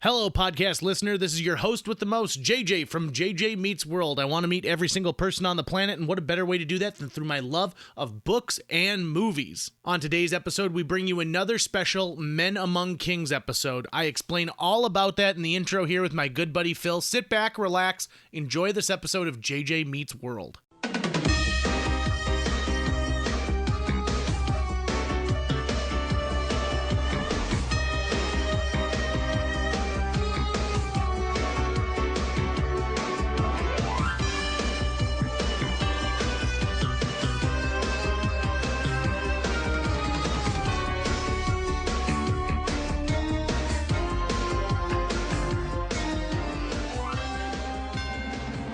Hello, podcast listener. This is your host with the most, JJ from JJ Meets World. I want to meet every single person on the planet, and what a better way to do that than through my love of books and movies. On today's episode, we bring you another special Men Among Kings episode. I explain all about that in the intro here with my good buddy Phil. Sit back, relax, enjoy this episode of JJ Meets World.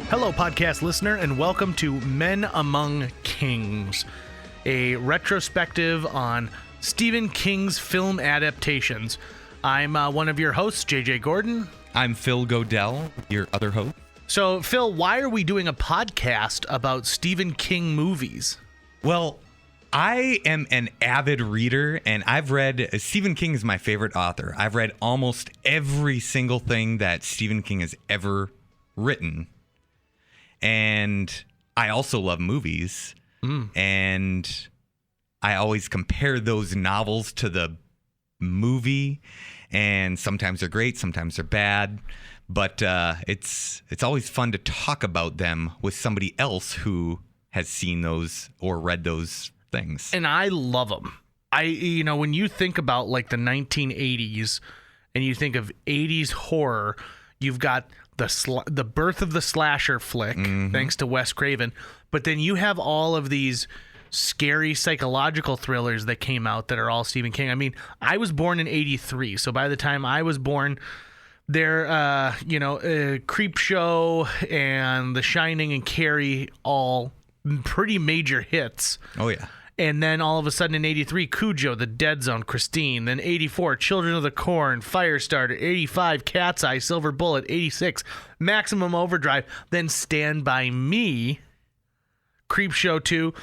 Hello, podcast listener, and welcome to Men Among Kings, a retrospective on Stephen King's film adaptations. I'm one of your hosts, JJ Gordon. I'm Phil Godel, your other host. So, Phil, why are we doing a podcast about Stephen King movies? Well, I am an avid reader, and Stephen King is my favorite author. I've read almost every single thing that Stephen King has ever written. And I also love movies, and I always compare those novels to the movie, and sometimes they're great, sometimes they're bad, but it's always fun to talk about them with somebody else who has seen those or read those things. And I love them. When you think about like the 1980s and you think of 80s horror, you've got the birth of the slasher flick, thanks to Wes Craven. But then you have all of these scary psychological thrillers that came out that are all Stephen King. I mean, I was born in 83, so by the time I was born, Creep Show and The Shining and Carrie, all pretty major hits. Oh, yeah. And then all of a sudden in 83, Cujo, The Dead Zone, Christine. Then 84, Children of the Corn, Firestarter. 85, Cat's Eye, Silver Bullet. 86, Maximum Overdrive. Then Stand By Me. Creep Show 2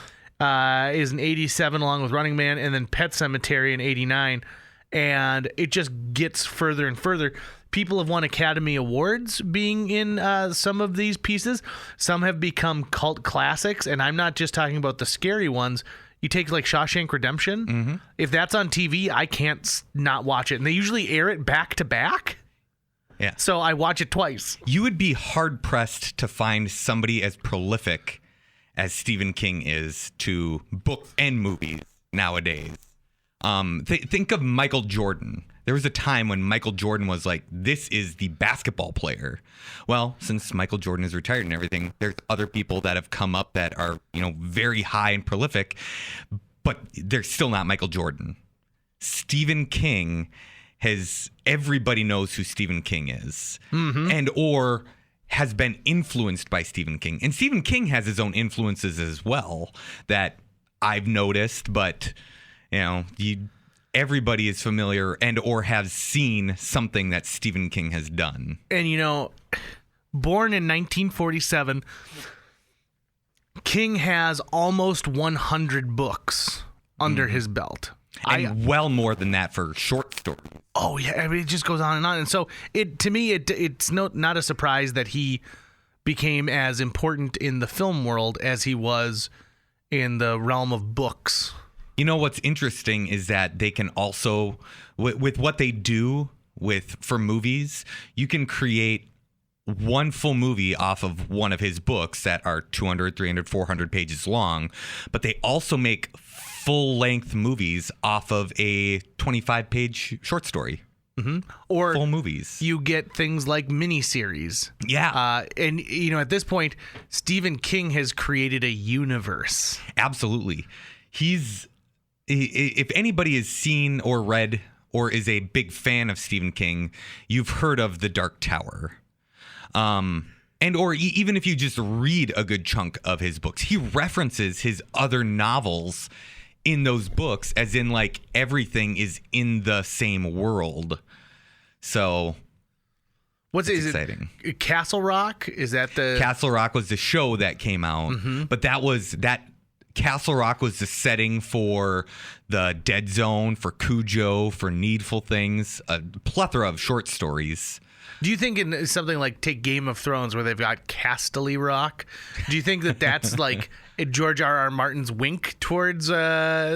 is in 87 along with Running Man. And then Pet Sematary in 89. And it just gets further and further. People have won Academy Awards being in some of these pieces. Some have become cult classics. And I'm not just talking about the scary ones. You take like Shawshank Redemption. If that's on TV, I can't not watch it. And they usually air it back to back. Yeah. So I watch it twice. You would be hard pressed to find somebody as prolific as Stephen King is to books and movies nowadays. Think of Michael Jordan. There was a time when Michael Jordan was like, this is the basketball player. Well, since Michael Jordan is retired and everything, there's other people that have come up that are, very high and prolific, but they're still not Michael Jordan. Stephen King everybody knows who Stephen King is and or has been influenced by Stephen King. And Stephen King has his own influences as well that I've noticed, but everybody is familiar and or has seen something that Stephen King has done. And, born in 1947, King has almost 100 books under his belt. And well more than that for short stories. Oh, yeah. I mean, it just goes on. And so, it's not a surprise that he became as important in the film world as he was in the realm of books. What's interesting is that they can also, with what they do for movies, you can create one full movie off of one of his books that are 200, 300, 400 pages long, but they also make full-length movies off of a 25-page short story. Or full movies. You get things like miniseries. Yeah. And, at this point, Stephen King has created a universe. Absolutely. If anybody has seen or read or is a big fan of Stephen King, you've heard of The Dark Tower. Even if you just read a good chunk of his books, he references his other novels in those books, as in like everything is in the same world. So what's exciting? Castle Rock? Is that the Castle Rock was the show that came out, but that Castle Rock was the setting for the Dead Zone, for Cujo, for Needful Things, a plethora of short stories. Do you think in something like take Game of Thrones where they've got Casterly Rock, do you think that that's like George R.R. Martin's wink towards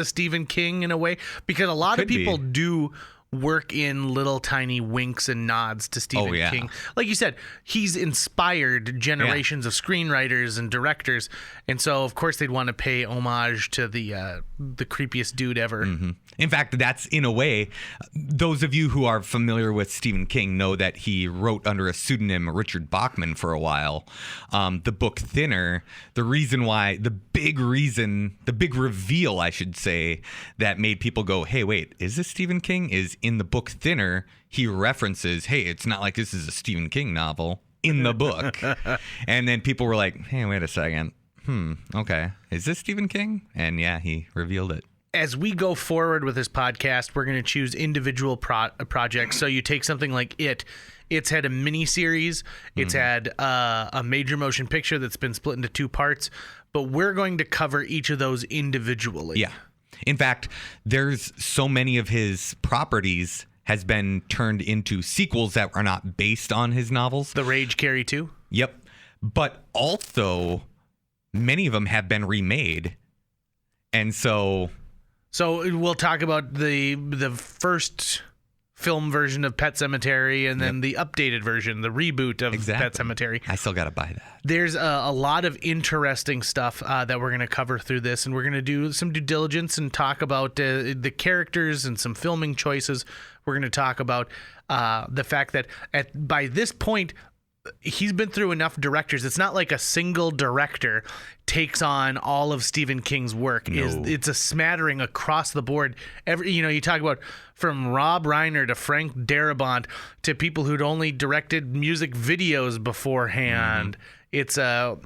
Stephen King in a way? Because a lot of people do work in little tiny winks and nods to Stephen King. Like you said, he's inspired generations of screenwriters and directors, and so of course they'd want to pay homage to the creepiest dude ever. Mm-hmm. In fact, that's in a way, those of you who are familiar with Stephen King know that he wrote under a pseudonym Richard Bachman for a while. The book Thinner, the big reveal, I should say, that made people go, hey, wait, is this Stephen King? Is in the book Thinner, he references, hey, it's not like this is a Stephen King novel in the book. And then people were like, hey, wait a second. Okay. Is this Stephen King? And yeah, he revealed it. As we go forward with this podcast, we're going to choose individual projects. So you take something like It's had a miniseries. It's had a major motion picture that's been split into 2 parts. But we're going to cover each of those individually. Yeah. In fact, there's so many of his properties has been turned into sequels that are not based on his novels. The Rage Carry 2? Yep. But also, many of them have been remade. And so we'll talk about the first film version of Pet Sematary and then the updated version, the reboot of Pet Sematary. I still got to buy that. There's a lot of interesting stuff that we're going to cover through this, and we're going to do some due diligence and talk about the characters and some filming choices. We're going to talk about the fact that by this point, he's been through enough directors. It's not like a single director takes on all of Stephen King's work. No. It's a smattering across the board. You talk about from Rob Reiner to Frank Darabont to people who'd only directed music videos beforehand. It's a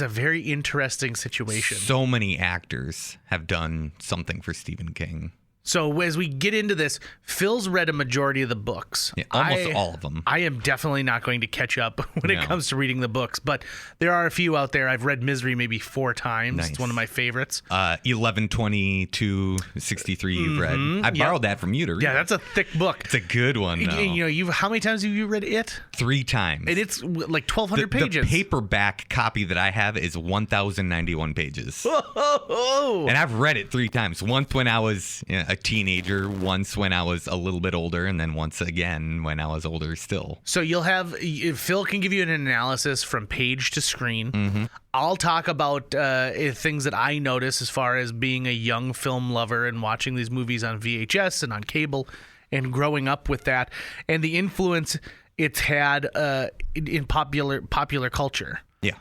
very interesting situation. So many actors have done something for Stephen King. So as we get into this, Phil's read a majority of the books. Yeah, almost all of them. I am definitely not going to catch up when it comes to reading the books, but there are a few out there. I've read Misery maybe 4 times. Nice. It's one of my favorites. 11/22/63 you've read. I borrowed that from you to read. Yeah, that's a thick book. It's a good one, though. How many times have you read it? 3 times. And it's like 1,200 pages. The paperback copy that I have is 1,091 pages. Whoa. And I've read it 3 times. Once when I was a teenager, once when I was a little bit older, and then once again when I was older still. So you'll have Phil can give you an analysis from page to screen. I'll talk about things that I notice as far as being a young film lover and watching these movies on VHS and on cable and growing up with that and the influence it's had in popular culture. Yeah.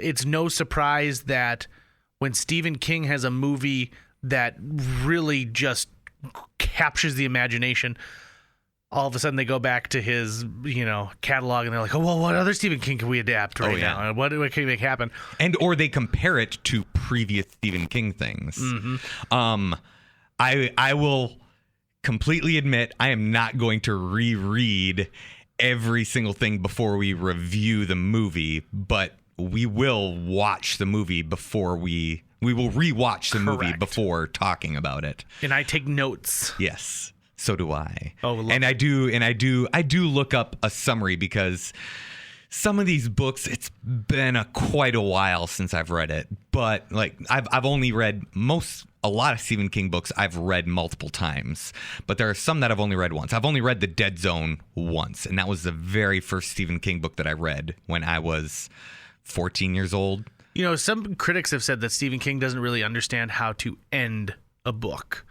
It's no surprise that when Stephen King has a movie that really just captures the imagination, all of a sudden they go back to his, catalog and they're like, oh, well, what other Stephen King can we adapt now? What can we make happen? Or they compare it to previous Stephen King things. I will completely admit I am not going to reread every single thing before we review the movie, but we will watch the movie before we will rewatch the movie before talking about it. And I take notes. Yes, so do I. Oh, and I do look up a summary because some of these books, it's been quite a while since I've read it. But like I've only read a lot of Stephen King books I've read multiple times, but there are some that I've only read once. I've only read The Dead Zone once, and that was the very first Stephen King book that I read when I was 14 years old. Some critics have said that Stephen King doesn't really understand how to end a book.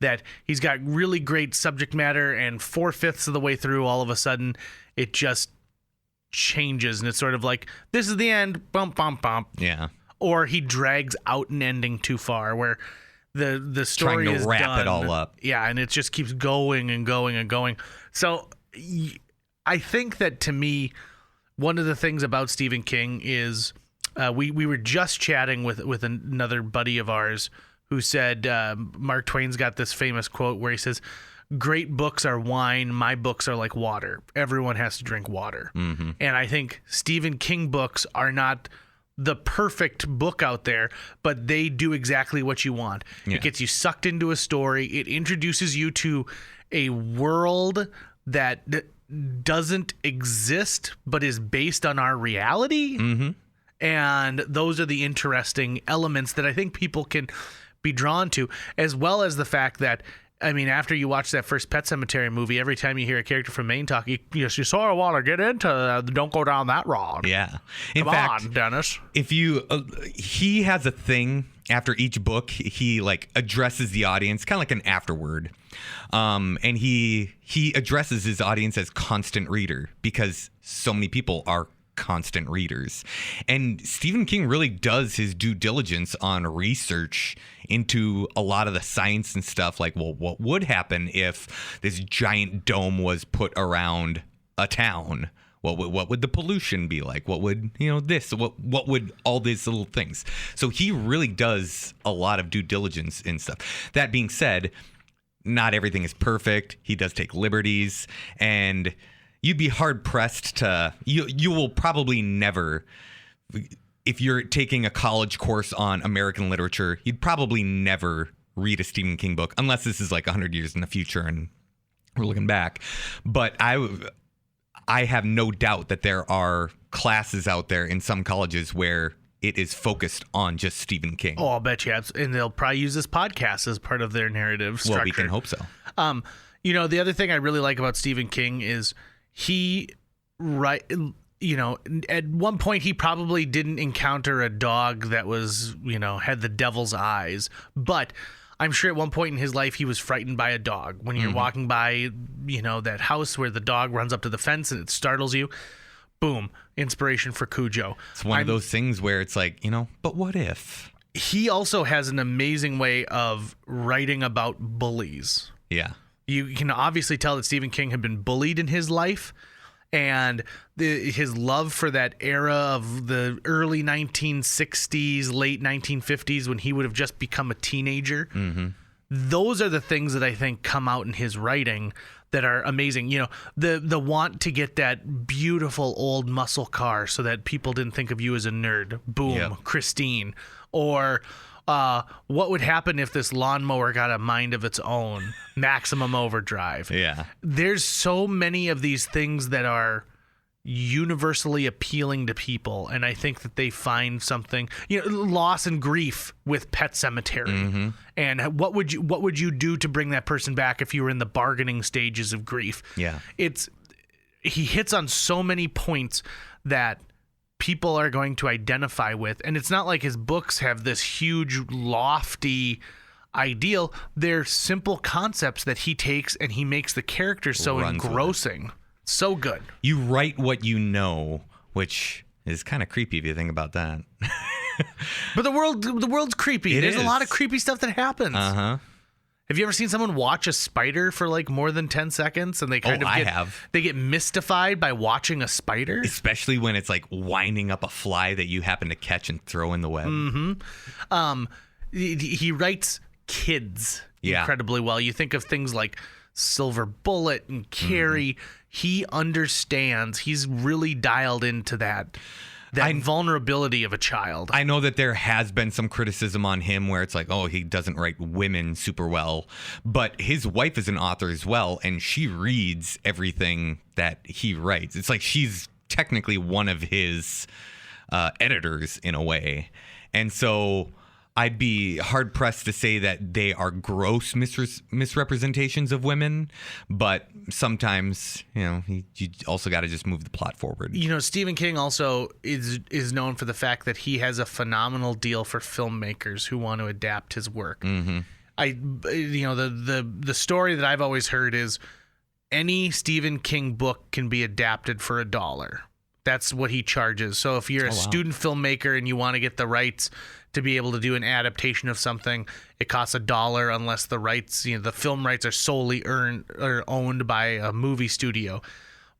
That he's got really great subject matter, and 4/5 of the way through, all of a sudden, it just changes, and it's sort of like, this is the end, bump, bump, bump. Yeah. Or he drags out an ending too far, where the story is trying to wrap done. it all up. Yeah, and it just keeps going and going and going. So I think that, to me, one of the things about Stephen King is we were just chatting with another buddy of ours who said Mark Twain's got this famous quote where he says, great books are wine, my books are like water. Everyone has to drink water. And I think Stephen King books are not the perfect book out there, but they do exactly what you want. Yeah. It gets you sucked into a story. It introduces you to a world that doesn't exist, but is based on our reality. Mm-hmm. And those are the interesting elements that I think people can be drawn to, as well as the fact that, I mean, after you watch that first Pet Sematary movie, every time you hear a character from Maine talk, you sort of want to get into don't go down that road. Yeah. In Come fact, on, Dennis. if you, he has a thing after each book, he like addresses the audience, kind of like an afterword. And he addresses his audience as constant reader because so many people are constant readers. And Stephen King really does his due diligence on research into a lot of the science and stuff, like, well, what would happen if this giant dome was put around a town? What would the pollution be like? What would, this? What would all these little things? So he really does a lot of due diligence in stuff. That being said, not everything is perfect. He does take liberties, and you'd be hard pressed to, you will probably never, if you're taking a college course on American literature, you'd probably never read a Stephen King book unless this is like 100 years in the future and we're looking back. But I have no doubt that there are classes out there in some colleges where it is focused on just Stephen King. Oh, I'll bet you. And they'll probably use this podcast as part of their narrative structure. Well, we can hope so. The other thing I really like about Stephen King is at one point he probably didn't encounter a dog that was, had the devil's eyes, but I'm sure at one point in his life he was frightened by a dog. When you're walking by, that house where the dog runs up to the fence and it startles you, boom, inspiration for Cujo. It's one of those things where it's like, but what if? He also has an amazing way of writing about bullies. Yeah. You can obviously tell that Stephen King had been bullied in his life, and his love for that era of the early 1960s, late 1950s, when he would have just become a teenager. Mm-hmm. Those are the things that I think come out in his writing that are amazing. The want to get that beautiful old muscle car so that people didn't think of you as a nerd. Boom, yep. Christine. Or what would happen if this lawnmower got a mind of its own? Maximum Overdrive. Yeah. There's so many of these things that are universally appealing to people, and I think that they find something, loss and grief with Pet Sematary. Mm-hmm. And what would you do to bring that person back if you were in the bargaining stages of grief? Yeah. He hits on so many points that people are going to identify with, and it's not like his books have this huge lofty ideal. They're simple concepts that he takes and he makes the characters so engrossing. So good. You write what you know, which is kind of creepy if you think about that. But the world's creepy. There's a lot of creepy stuff that happens. Uh-huh. Have you ever seen someone watch a spider for like more than 10 seconds and they they get mystified by watching a spider? Especially when it's like winding up a fly that you happen to catch and throw in the web. Mm-hmm. He writes kids incredibly well. You think of things like Silver Bullet and Carrie. Mm-hmm. He understands. He's really dialed into that vulnerability of a child. I know that there has been some criticism on him where it's like, oh, he doesn't write women super well. But his wife is an author as well, and she reads everything that he writes. It's like she's technically one of his editors in a way. And so I'd be hard-pressed to say that they are gross misrepresentations of women, but sometimes, you also got to just move the plot forward. Stephen King also is known for the fact that he has a phenomenal deal for filmmakers who want to adapt his work. Mm-hmm. The story that I've always heard is any Stephen King book can be adapted for $1. That's what he charges. So if you're a student filmmaker and you want to get the rights to be able to do an adaptation of something, it costs $1 unless the rights, the film rights are solely owned by a movie studio.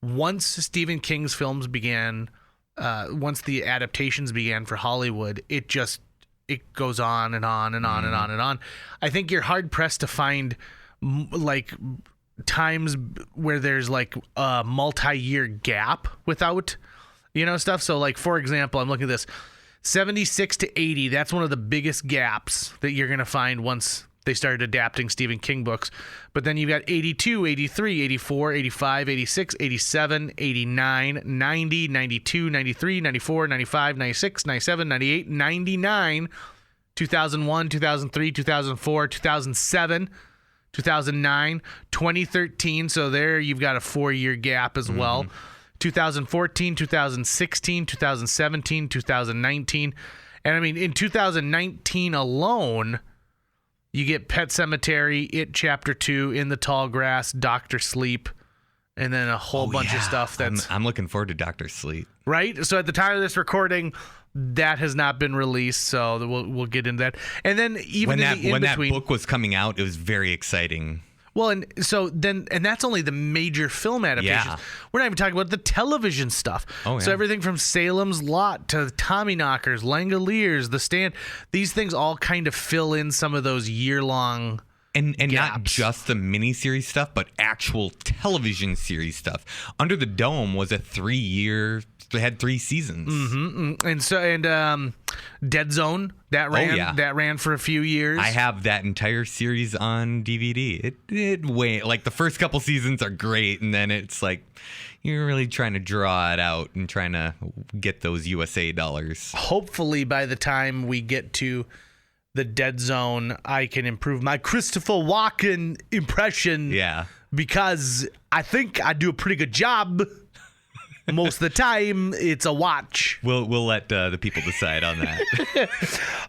Once Stephen King's films began, once the adaptations began for Hollywood, it goes on and on and on and on and on. I think you're hard pressed to find like times where there's like a multi-year gap without, stuff. So like, for example, I'm looking at this. 76 to 80, that's one of the biggest gaps that you're going to find once they started adapting Stephen King books. But then you've got 82, 83, 84, 85, 86, 87, 89, 90, 92, 93, 94, 95, 96, 97, 98, 99, 2001, 2003, 2004, 2007, 2009, 2013. So there you've got a 4-year gap as well. 2014, 2016, 2017, 2019. And I mean, in 2019 alone, you get Pet Sematary, It Chapter 2, In the Tall Grass, Dr. Sleep, and then a whole bunch of stuff that's... I'm looking forward to Dr. Sleep. Right? So at the time of this recording, that has not been released, so we'll get into that. And then even when that book was coming out, it was very exciting. Well, and that's only the major film adaptations. Yeah. We're not even talking about the television stuff. Oh, yeah. So everything from Salem's Lot to Tommyknockers, Langoliers, The Stand, these things all kind of fill in some of those year-long And gaps. not just the miniseries stuff, but actual television series stuff. Under the Dome was a 3-year. They had 3 seasons. And Dead Zone that ran for a few years. I have that entire series on DVD. Like the first couple seasons are great, and then it's like you're really trying to draw it out and trying to get those USA dollars. Hopefully, by the time we get to the Dead Zone, I can improve my Christopher Walken impression. Yeah, because I think I do a pretty good job. Most of the time, it's a watch. We'll let the people decide on that.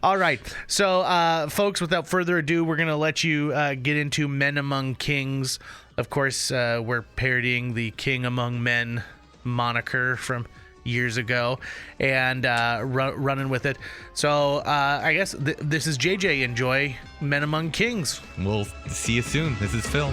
All right. So, folks, without further ado, we're going to let you get into Men Among Kings. Of course, we're parodying the King Among Men moniker from years ago and running with it. So, I guess this is JJ. Enjoy Men Among Kings. We'll see you soon. This is Phil.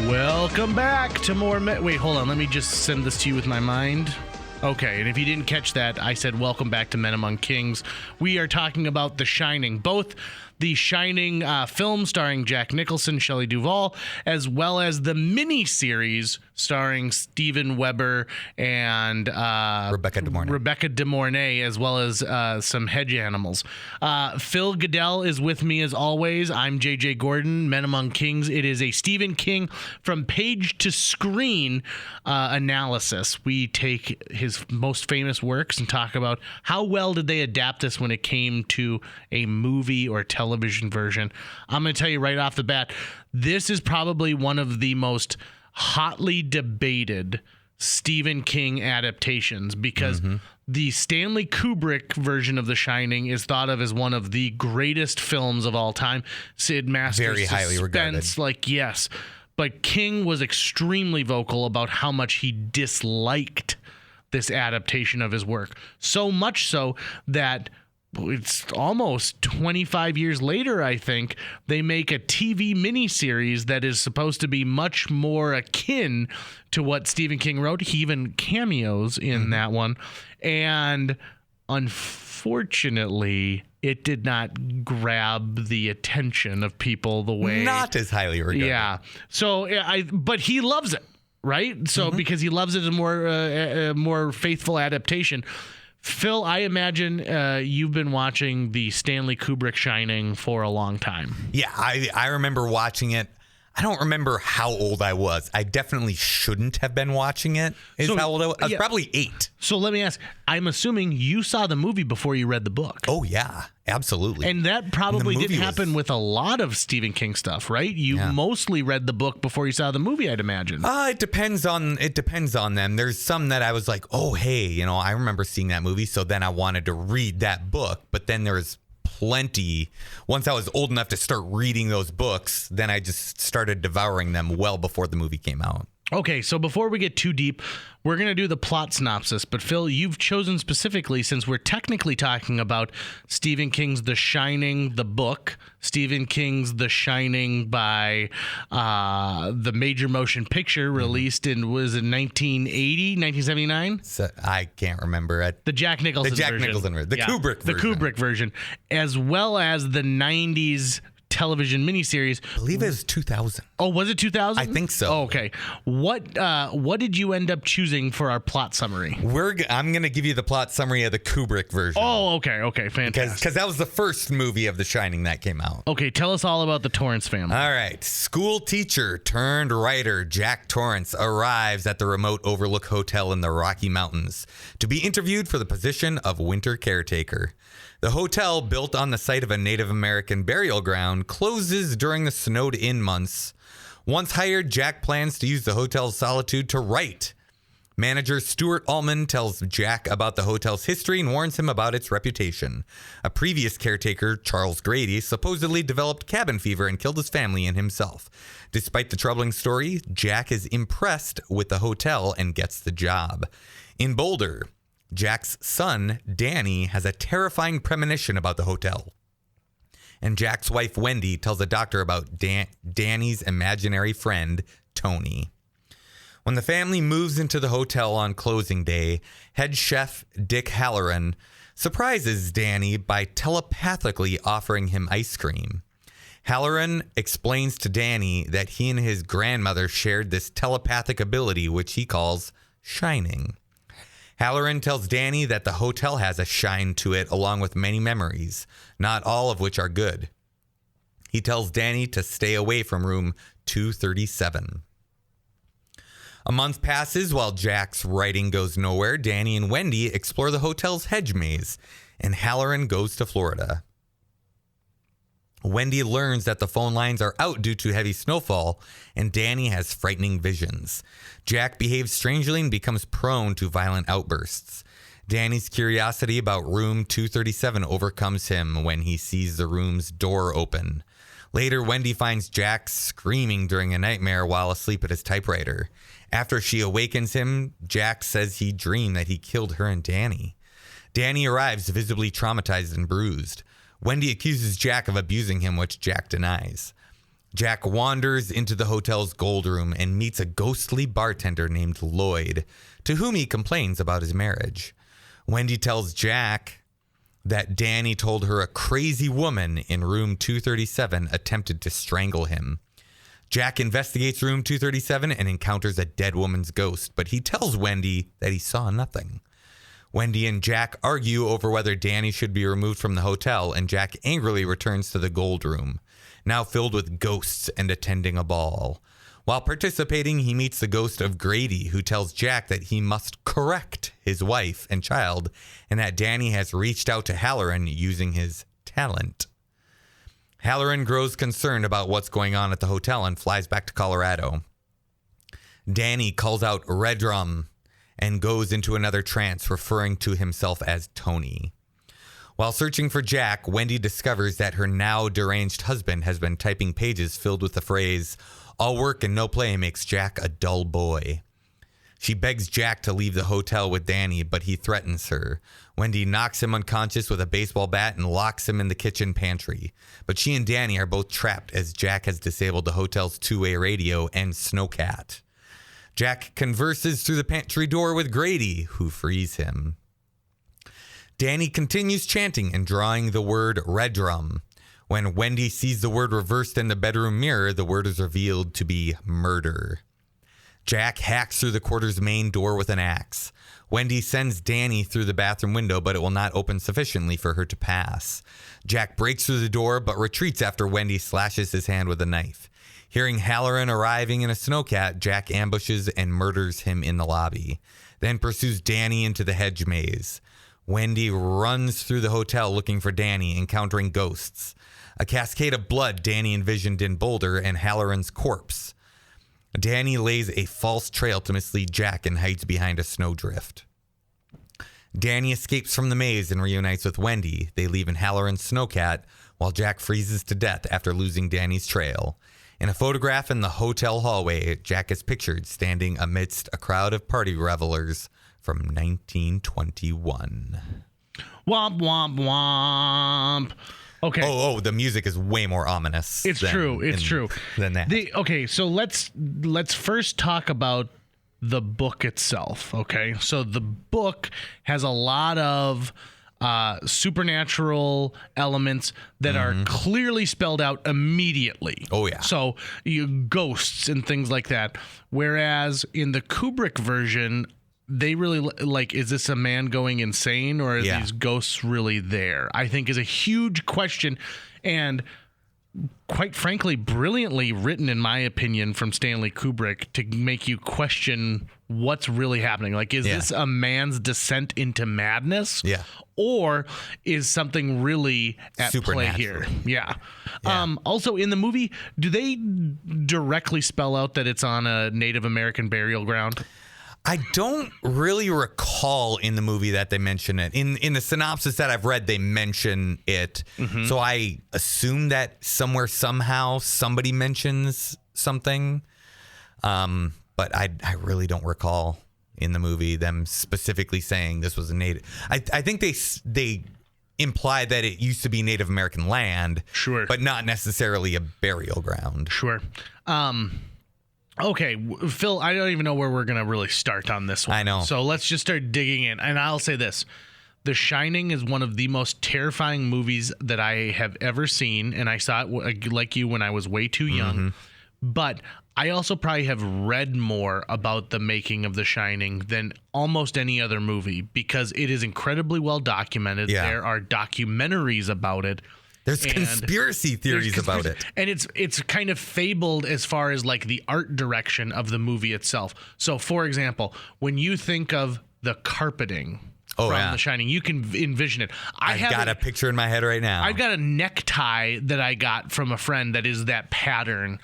Welcome back to more... Wait, hold on. Let me just send this to you with my mind. Okay, and if you didn't catch that, I said welcome back to Men Among Kings. We are talking about The Shining, both the Shining film starring Jack Nicholson, Shelley Duvall, as well as the miniseries starring Steven Weber and Rebecca De Mornay, as well as some hedge animals. Phil Godel is with me as always. I'm JJ Gordon, Men Among Kings. It is a Stephen King from page to screen analysis. We take his most famous works and talk about how well did they adapt this when it came to a movie or television version. I'm going to tell you right off the bat, this is probably one of the most hotly debated Stephen King adaptations because the Stanley Kubrick version of The Shining is thought of as one of the greatest films of all time. Sid Meier's Very highly regarded. Yes. But King was extremely vocal about how much he disliked this adaptation of his work. So much so that it's almost 25 years later, I think, they make a TV miniseries that is supposed to be much more akin to what Stephen King wrote. He even cameos in that one. And unfortunately, it did not grab the attention of people the way... Not as highly regarded. Yeah. So, but he loves it, right? So, because he loves it as a more faithful adaptation. Phil, I imagine you've been watching the Stanley Kubrick Shining for a long time. Yeah, I remember watching it. I don't remember how old I was. I definitely shouldn't have been watching it. How old I was? I was probably 8. So let me ask, I'm assuming you saw the movie before you read the book. Oh, yeah, absolutely. And that probably didn't happen with a lot of Stephen King stuff, right? You mostly read the book before you saw the movie, I'd imagine. It depends on them. There's some that I was like, oh, hey, I remember seeing that movie, so then I wanted to read that book. But then there's plenty. Once I was old enough to start reading those books, then I just started devouring them well before the movie came out. Okay, so before we get too deep, we're going to do the plot synopsis. But Phil, you've chosen specifically, since we're technically talking about Stephen King's The Shining, the book, Stephen King's The Shining by the major motion picture released in, was it 1980, 1979? So, I can't remember. The Jack Nicholson version. The Kubrick version. The Kubrick version, as well as the 90s television miniseries. I believe it was 2000. Oh, was it 2000? I think so. Oh, okay. What did you end up choosing for our plot summary? I'm going to give you the plot summary of the Kubrick version. Oh, okay, fantastic. Because that was the first movie of The Shining that came out. Okay, tell us all about the Torrance family. All right. School teacher turned writer Jack Torrance arrives at the remote Overlook Hotel in the Rocky Mountains to be interviewed for the position of winter caretaker. The hotel, built on the site of a Native American burial ground, closes during the snowed-in months. Once hired, Jack plans to use the hotel's solitude to write. Manager Stuart Allman tells Jack about the hotel's history and warns him about its reputation. A previous caretaker, Charles Grady, supposedly developed cabin fever and killed his family and himself. Despite the troubling story, Jack is impressed with the hotel and gets the job. In Boulder, Jack's son, Danny, has a terrifying premonition about the hotel. And Jack's wife, Wendy, tells a doctor about Danny's imaginary friend, Tony. When the family moves into the hotel on closing day, head chef Dick Halloran surprises Danny by telepathically offering him ice cream. Halloran explains to Danny that he and his grandmother shared this telepathic ability, which he calls shining. Halloran tells Danny that the hotel has a shine to it along with many memories, not all of which are good. He tells Danny to stay away from room 237. A month passes while Jack's writing goes nowhere. Danny and Wendy explore the hotel's hedge maze, and Halloran goes to Florida. Wendy learns that the phone lines are out due to heavy snowfall, and Danny has frightening visions. Jack behaves strangely and becomes prone to violent outbursts. Danny's curiosity about room 237 overcomes him when he sees the room's door open. Later, Wendy finds Jack screaming during a nightmare while asleep at his typewriter. After she awakens him, Jack says he dreamed that he killed her and Danny. Danny arrives visibly traumatized and bruised. Wendy accuses Jack of abusing him, which Jack denies. Jack wanders into the hotel's gold room and meets a ghostly bartender named Lloyd, to whom he complains about his marriage. Wendy tells Jack that Danny told her a crazy woman in room 237 attempted to strangle him. Jack investigates room 237 and encounters a dead woman's ghost, but he tells Wendy that he saw nothing. Wendy and Jack argue over whether Danny should be removed from the hotel, and Jack angrily returns to the gold room, now filled with ghosts and attending a ball. While participating, he meets the ghost of Grady, who tells Jack that he must correct his wife and child, and that Danny has reached out to Halloran using his talent. Halloran grows concerned about what's going on at the hotel and flies back to Colorado. Danny calls out Red Drum and goes into another trance, referring to himself as Tony. While searching for Jack, Wendy discovers that her now deranged husband has been typing pages filled with the phrase, "All work and no play makes Jack a dull boy." She begs Jack to leave the hotel with Danny, but he threatens her. Wendy knocks him unconscious with a baseball bat and locks him in the kitchen pantry. But she and Danny are both trapped as Jack has disabled the hotel's two-way radio and Snowcat. Jack converses through the pantry door with Grady, who frees him. Danny continues chanting and drawing the word Red Drum. When Wendy sees the word reversed in the bedroom mirror, the word is revealed to be murder. Jack hacks through the quarter's main door with an axe. Wendy sends Danny through the bathroom window, but it will not open sufficiently for her to pass. Jack breaks through the door, but retreats after Wendy slashes his hand with a knife. Hearing Halloran arriving in a Snowcat, Jack ambushes and murders him in the lobby, then pursues Danny into the hedge maze. Wendy runs through the hotel looking for Danny, encountering ghosts. A cascade of blood Danny envisioned in Boulder and Halloran's corpse. Danny lays a false trail to mislead Jack and hides behind a snowdrift. Danny escapes from the maze and reunites with Wendy. They leave in Halloran's Snowcat while Jack freezes to death after losing Danny's trail. In a photograph in the hotel hallway, Jack is pictured standing amidst a crowd of party revelers from 1921. Womp, womp, womp. Okay. Oh, the music is way more ominous. It's true than that. Okay, so let's first talk about the book itself. Okay, so the book has a lot of supernatural elements that are clearly spelled out immediately. Oh, yeah. So ghosts and things like that. Whereas in the Kubrick version, they really like, is this a man going insane or are these ghosts really there? I think is a huge question, and quite frankly, brilliantly written, in my opinion, from Stanley Kubrick to make you question what's really happening. Like, is this a man's descent into madness? Yeah. Or is something really at play here? Yeah. Also, in the movie, do they directly spell out that it's on a Native American burial ground? I don't really recall in the movie that they mention it. In the synopsis that I've read, they mention it. So I assume that somewhere, somehow, somebody mentions something. But I really don't recall in the movie them specifically saying this was a native. I think they imply that it used to be Native American land. Sure. But not necessarily a burial ground. Sure. Okay, Phil, I don't even know where we're going to really start on this one. I know. So let's just start digging in. And I'll say this. The Shining is one of the most terrifying movies that I have ever seen. And I saw it, like you, when I was way too young. But I also probably have read more about the making of The Shining than almost any other movie because it is incredibly well documented. Yeah. There are documentaries about it. There's conspiracy theories about it. And it's kind of fabled as far as like the art direction of the movie itself. So, for example, when you think of the carpeting from The Shining, you can envision it. I've got a picture in my head right now. I've got a necktie that I got from a friend that is that pattern.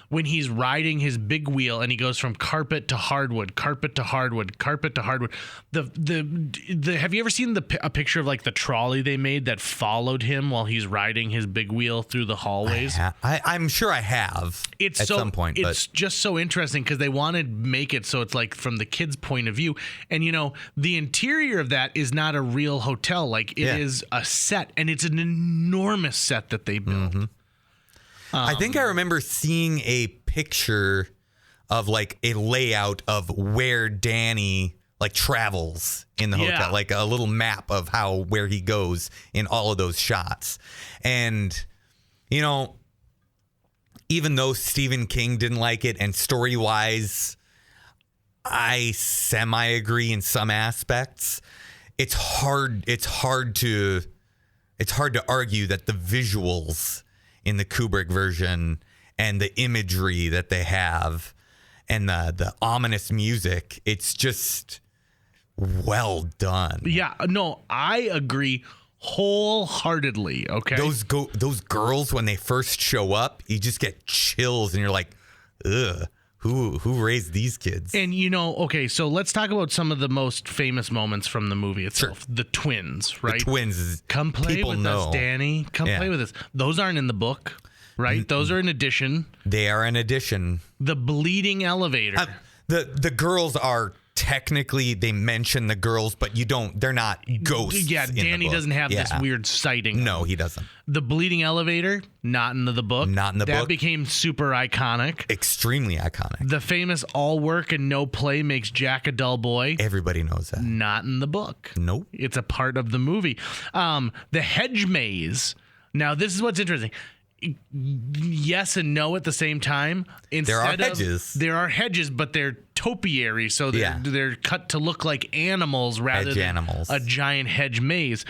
When he's riding his big wheel and he goes from carpet to hardwood, carpet to hardwood, carpet to hardwood. The have you ever seen a picture of like the trolley they made that followed him while he's riding his big wheel through the hallways? I'm sure I have at some point. It's just so interesting because they wanted to make it so it's like from the kid's point of view. And, you know, the interior of that is not a real hotel. Like it is a set, and it's an enormous set that they built. I think I remember seeing a picture of like a layout of where Danny like travels in the hotel, like a little map of where he goes in all of those shots. And, you know, even though Stephen King didn't like it and story wise, I semi agree in some aspects. It's hard to argue that the visuals in the Kubrick version and the imagery that they have and the ominous music, it's just well done. Yeah, no, I agree wholeheartedly. Okay. Those girls, when they first show up, you just get chills and you're like, ugh, who raised these kids? And you know, okay, so let's talk about some of the most famous moments from the movie itself. Sure. The twins, right? The twins. Come play with us, Danny. Come play with us. Those aren't in the book, right? Those are an addition. They are an addition. The bleeding elevator. The girls are technically, they mention the girls, but they're not ghosts. Yeah, Danny doesn't have this weird sighting. No, he doesn't. The bleeding elevator, not into the book. Not in the book. That became super iconic. Extremely iconic. The famous all work and no play makes Jack a dull boy. Everybody knows that. Not in the book. Nope. It's a part of the movie. The hedge maze. Now, this is what's interesting. Yes and no at the same time. There are hedges. There are hedges, but they're topiary, so they're cut to look like animals rather than a giant hedge maze.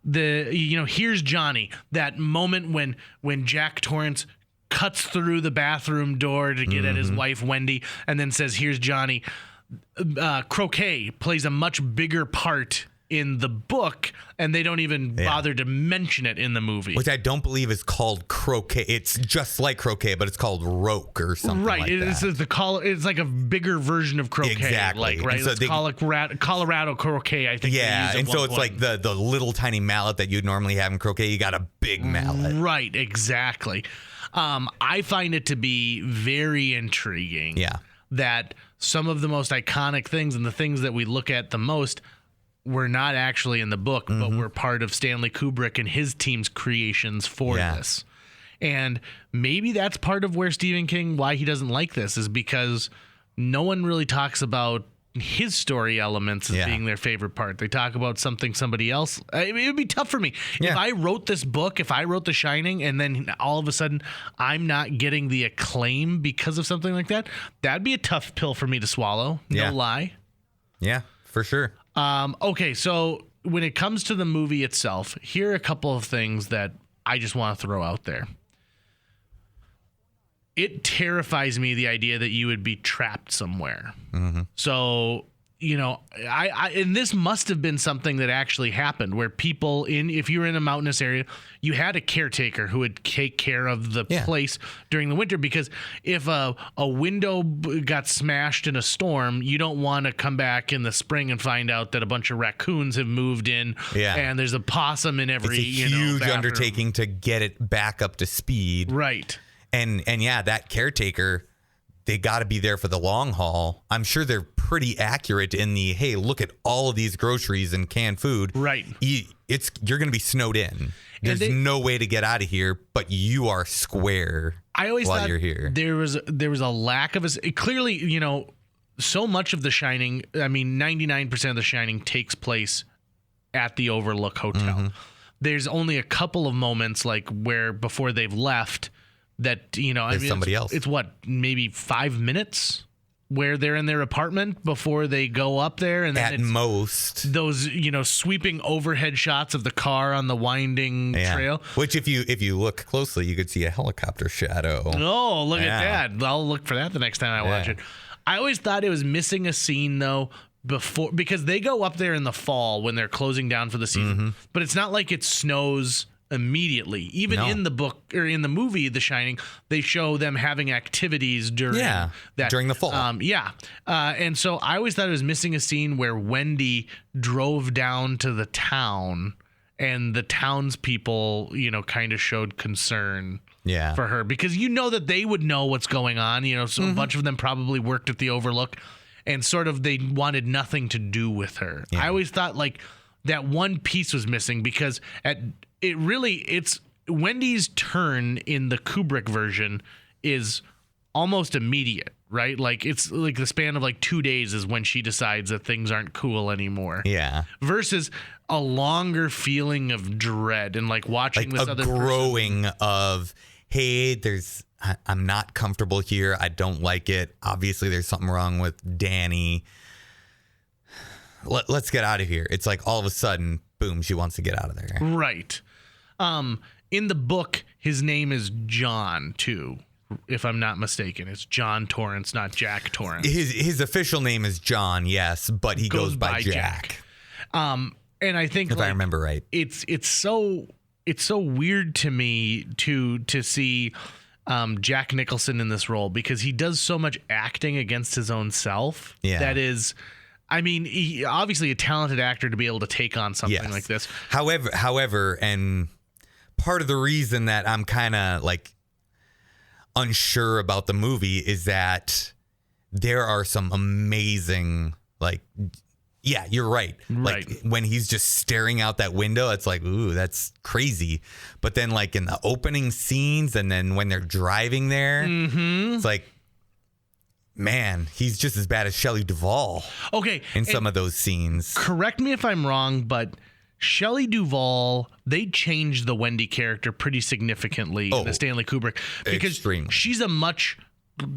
Here's Johnny. That moment when Jack Torrance cuts through the bathroom door to get at his wife Wendy, and then says, "Here's Johnny." Croquet plays a much bigger part in the book, and they don't even bother to mention it in the movie. Which I don't believe is called croquet. It's just like croquet, but it's called roque or something like that. It's like a bigger version of croquet. Exactly. Like, right? So Let's call it Colorado croquet, I think. Yeah, and so it's like the little tiny mallet that you'd normally have in croquet. You got a big mallet. Right, exactly. I find it to be very intriguing. Yeah. That some of the most iconic things and the things that we look at the most were not actually in the book, but were part of Stanley Kubrick and his team's creations for this. And maybe that's part of where Stephen King, why he doesn't like this, is because no one really talks about his story elements as being their favorite part. They talk about something somebody else. It would be tough for me. If I wrote this book, if I wrote The Shining, and then all of a sudden I'm not getting the acclaim because of something like that, that'd be a tough pill for me to swallow. No lie. Yeah, for sure. Okay, so when it comes to the movie itself, here are a couple of things that I just want to throw out there. It terrifies me, the idea that you would be trapped somewhere. So, you know, and this must have been something that actually happened, where people if you were in a mountainous area, you had a caretaker who would take care of the place during the winter, because if a window got smashed in a storm, you don't want to come back in the spring and find out that a bunch of raccoons have moved in and there's a possum in every, It's a huge undertaking to get it back up to speed. Right. And yeah, that caretaker, they got to be there for the long haul. I'm sure they're pretty accurate in the, hey, look at all of these groceries and canned food. Right. You're going to be snowed in. There's no way to get out of here, but you are square. I always while thought you're here. There was a lack of clearly, you know, so much of The Shining. I mean, 99% of The Shining takes place at the Overlook Hotel. There's only a couple of moments, like where before they've left, that, you know, There's somebody else. It's what, maybe 5 minutes where they're in their apartment before they go up there, and then at most those, you know, sweeping overhead shots of the car on the winding trail. Which, if you look closely, you could see a helicopter shadow. Oh, look at that! I'll look for that the next time I watch it. I always thought it was missing a scene though, because they go up there in the fall when they're closing down for the season, but it's not like it snows immediately. Even in the book or in the movie The Shining, they show them having activities during during the fall. And so I always thought it was missing a scene where Wendy drove down to the town and the townspeople, you know, kind of showed concern for her, because you know that they would know what's going on. You know, so a bunch of them probably worked at the Overlook, and sort of they wanted nothing to do with her. I always thought like that one piece was missing, because it's Wendy's turn in the Kubrick version is almost immediate, right? Like it's like the span of like 2 days is when she decides that things aren't cool anymore. Yeah. Versus a longer feeling of dread and like watching like this a other growing of, hey, I'm not comfortable here. I don't like it. Obviously, there's something wrong with Danny. Let's get out of here. It's like all of a sudden, boom, she wants to get out of there. Right. In the book, his name is John too, if I'm not mistaken. It's John Torrance, not Jack Torrance. His official name is John, yes, but he goes by Jack. And I think, if I remember right, it's so weird to me to see Jack Nicholson in this role, because he does so much acting against his own self. Yeah. That is, I mean, he obviously a talented actor to be able to take on something like this. However, and part of the reason that I'm kind of like unsure about the movie is that there are some amazing, like, yeah, you're right. Like when he's just staring out that window, it's like, ooh, that's crazy. But then like in the opening scenes and then when they're driving there, it's like, man, he's just as bad as Shelley Duvall. Okay. In some of those scenes. Correct me if I'm wrong, but Shelley Duvall, they changed the Wendy character pretty significantly in the Stanley Kubrick, because she's a much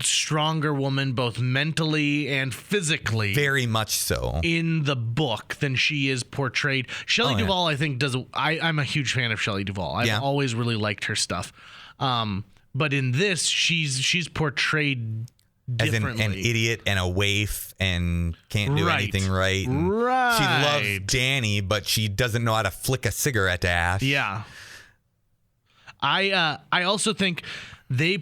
stronger woman, both mentally and physically. Very much so. In the book than she is portrayed. Shelley Duvall, I think, I'm a huge fan of Shelley Duvall. I've always really liked her stuff. But in this, she's portrayed differently. As an idiot and a waif and can't do anything right. Right. She loves Danny, but she doesn't know how to flick a cigarette to ash. Yeah. I also think they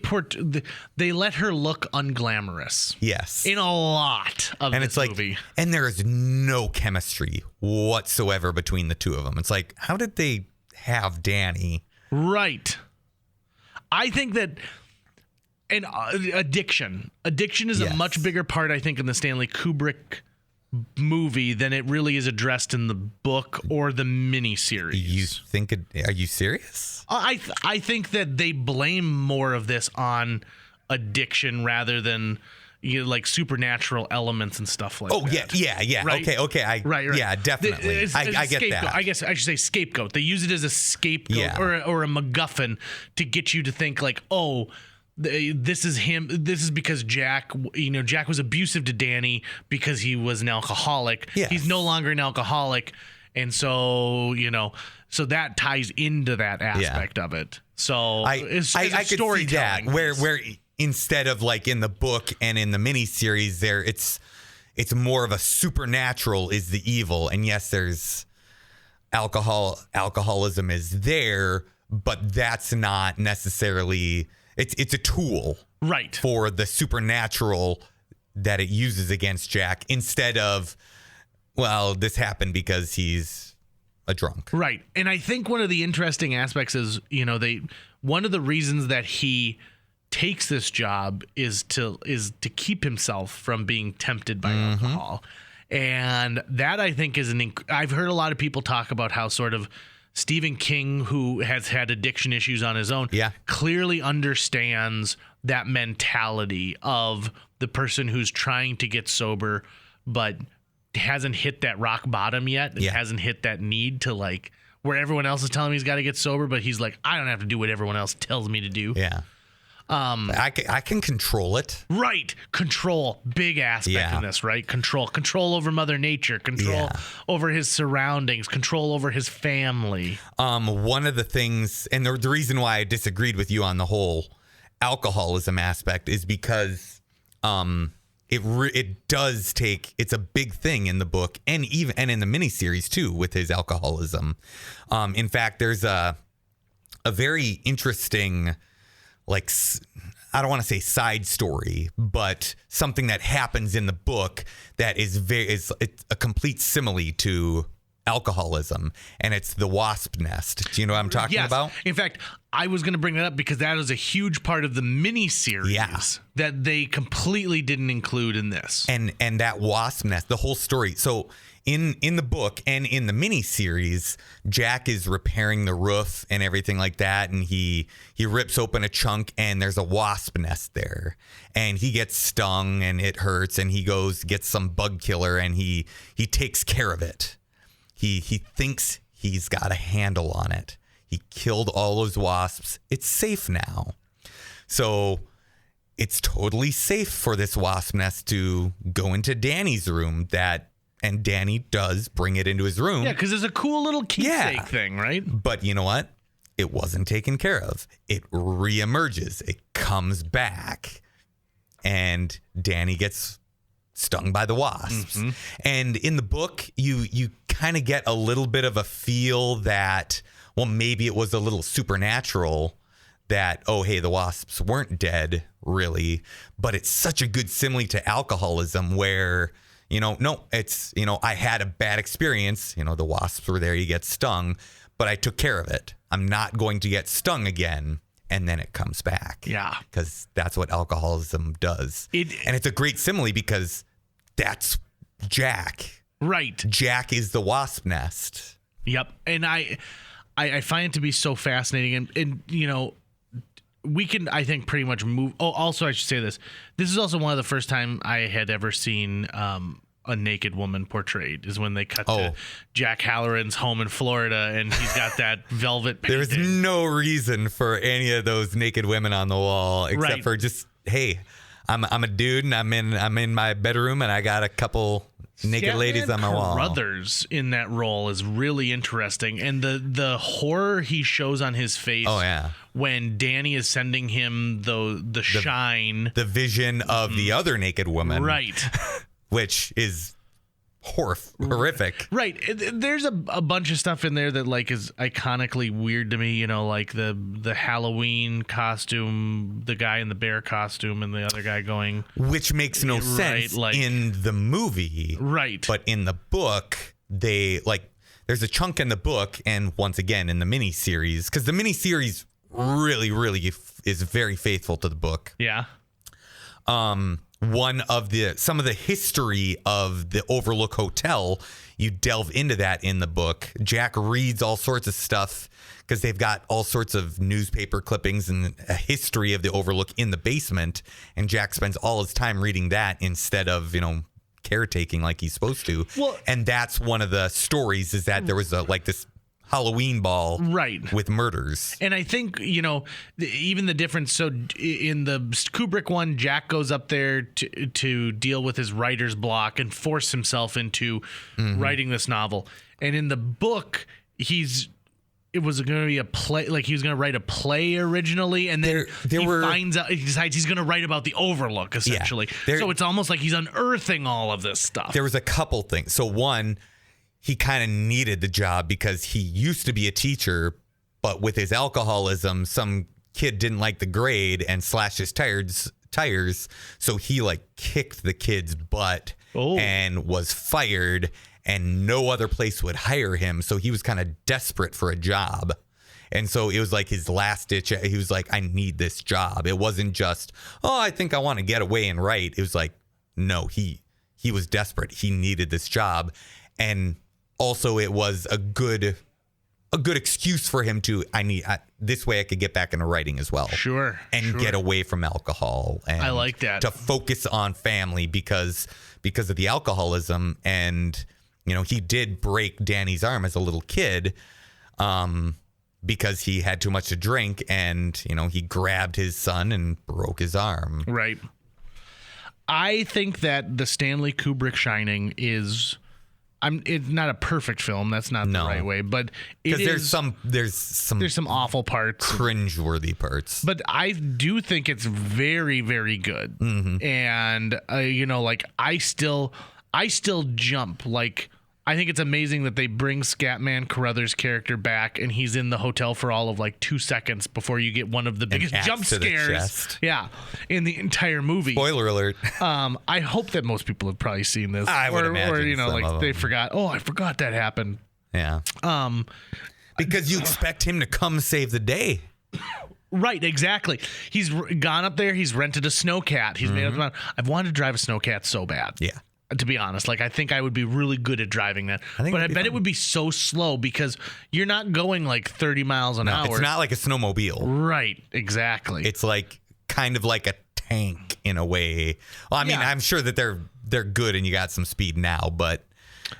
let her look unglamorous. Yes. In a lot of this movie. And there is no chemistry whatsoever between the two of them. It's like, how did they have Danny? Right. I think that and addiction is a much bigger part, I think, in the Stanley Kubrick movie than it really is addressed in the book or the miniseries. You think are you serious? I think that they blame more of this on addiction rather than like supernatural elements and stuff like that. Yeah. Right? Okay. Right. Yeah, definitely. I get that. I guess I should say scapegoat. They use it as a scapegoat or a MacGuffin to get you to think like, oh, this is him. This is because Jack was abusive to Danny because he was an alcoholic. Yes. He's no longer an alcoholic. And so, so that ties into that aspect of it. So I could see that where instead of like in the book and in the miniseries there, it's more of a supernatural is the evil. And yes, there's alcoholism is there, but that's not necessarily, it's a tool right for the supernatural that it uses against Jack instead of, well, this happened because he's a drunk. Right. And I think one of the interesting aspects is, one of the reasons that he takes this job is to keep himself from being tempted by alcohol. And that I think is I've heard a lot of people talk about how sort of Stephen King, who has had addiction issues on his own, clearly understands that mentality of the person who's trying to get sober, but hasn't hit that rock bottom yet. And hasn't hit that need to like where everyone else is telling him he's got to get sober, but he's like, I don't have to do what everyone else tells me to do. Yeah. I can control it. Right. Control. Big aspect in this, right? Control over Mother Nature, control over his surroundings, control over his family. One of the things, and the reason why I disagreed with you on the whole alcoholism aspect is because it does take, it's a big thing in the book and in the miniseries too with his alcoholism. In fact, there's a very interesting, like, I don't want to say side story, but something that happens in the book that is it's a complete simile to alcoholism, and it's the wasp nest. Do you know what I'm talking about? In fact, I was going to bring that up because that is a huge part of the miniseries that they completely didn't include in this. And that wasp nest, the whole story. So in the book and in the miniseries, Jack is repairing the roof and everything like that, and he rips open a chunk and there's a wasp nest there, and he gets stung and it hurts, and he goes gets some bug killer and he takes care of it. He thinks he's got a handle on it. He killed all those wasps. It's safe now. So it's totally safe for this wasp nest to go into Danny's room, and Danny does bring it into his room. Yeah, because it's a cool little keepsake thing, right? But you know what? It wasn't taken care of. It reemerges. It comes back. And Danny gets stung by the wasps. Mm-hmm. And in the book, you kind of get a little bit of a feel that, well, maybe it was a little supernatural that, oh, hey, the wasps weren't dead, really. But it's such a good simile to alcoholism where, no, it's, I had a bad experience. The wasps were there, you get stung, but I took care of it. I'm not going to get stung again. And then it comes back. Yeah. Because that's what alcoholism does. And it's a great simile because that's Jack. Right. Jack is the wasp nest. Yep. And I find it to be so fascinating. And we can, I think, pretty much move. Oh, also, I should say this. This is also one of the first time I had ever seen a naked woman portrayed, is when they cut to Jack Halloran's home in Florida, and he's got that velvet painting. There's no reason for any of those naked women on the wall except for just, hey, I'm a dude and I'm in my bedroom and I got a couple naked ladies on my wall. Carruthers in that role is really interesting, and the horror he shows on his face. Oh yeah. When Danny is sending him the shine, the vision of the other naked woman, right? Which is horrific. Right. There's a bunch of stuff in there that like is iconically weird to me, like the Halloween costume, the guy in the bear costume and the other guy going, which makes no sense in the movie. Right. But in the book, there's a chunk in the book, and once again in the miniseries, because the miniseries really, really is very faithful to the book. Yeah. Some of the history of the Overlook Hotel, you delve into that in the book. Jack reads all sorts of stuff because they've got all sorts of newspaper clippings and a history of the Overlook in the basement, and Jack spends all his time reading that instead of, caretaking like he's supposed to. Well, and that's one of the stories, is that there was this Halloween ball, right, with murders. And I think, even the difference. So in the Kubrick one, Jack goes up there to deal with his writer's block and force himself into writing this novel. And in the book, it was going to be a play, like he was going to write a play originally, and then he decides he's going to write about the Overlook, essentially. So it's almost like he's unearthing all of this stuff. There was a couple things. So one, he kind of needed the job because he used to be a teacher, but with his alcoholism, some kid didn't like the grade and slashed his tires. So he kicked the kid's butt and was fired, and no other place would hire him. So he was kind of desperate for a job. And so it was like his last ditch. He was like, I need this job. It wasn't just, I think I want to get away and write. It was like, no, he was desperate. He needed this job. And also it was a good excuse for him to, this way I could get back into writing as well. Sure. And get away from alcohol. And I like that. To focus on family because of the alcoholism. And, he did break Danny's arm as a little kid because he had too much to drink, and, he grabbed his son and broke his arm. Right. I think that the Stanley Kubrick Shining is... it's not a perfect film. That's not the right way, but there's some awful parts, cringeworthy parts. But I do think it's very, very good. Mm-hmm. And I still jump. I think it's amazing that they bring Scatman Carruthers' character back, and he's in the hotel for all of 2 seconds before you get one of the biggest jump scares. Yeah, in the entire movie. Spoiler alert. I hope that most people have probably seen this. I would imagine. They forgot. Oh, I forgot that happened. Yeah. Because you expect him to come save the day. Right, exactly. He's gone up there. He's rented a snowcat. He's made up his mind. I've wanted to drive a snowcat so bad. Yeah. To be honest, I think I would be really good at driving that. But I bet it would be so slow because you're not going 30 miles an hour. It's not like a snowmobile. Right, exactly. It's kind of like a tank in a way. Well, I mean, I'm sure that they're good and you got some speed now, but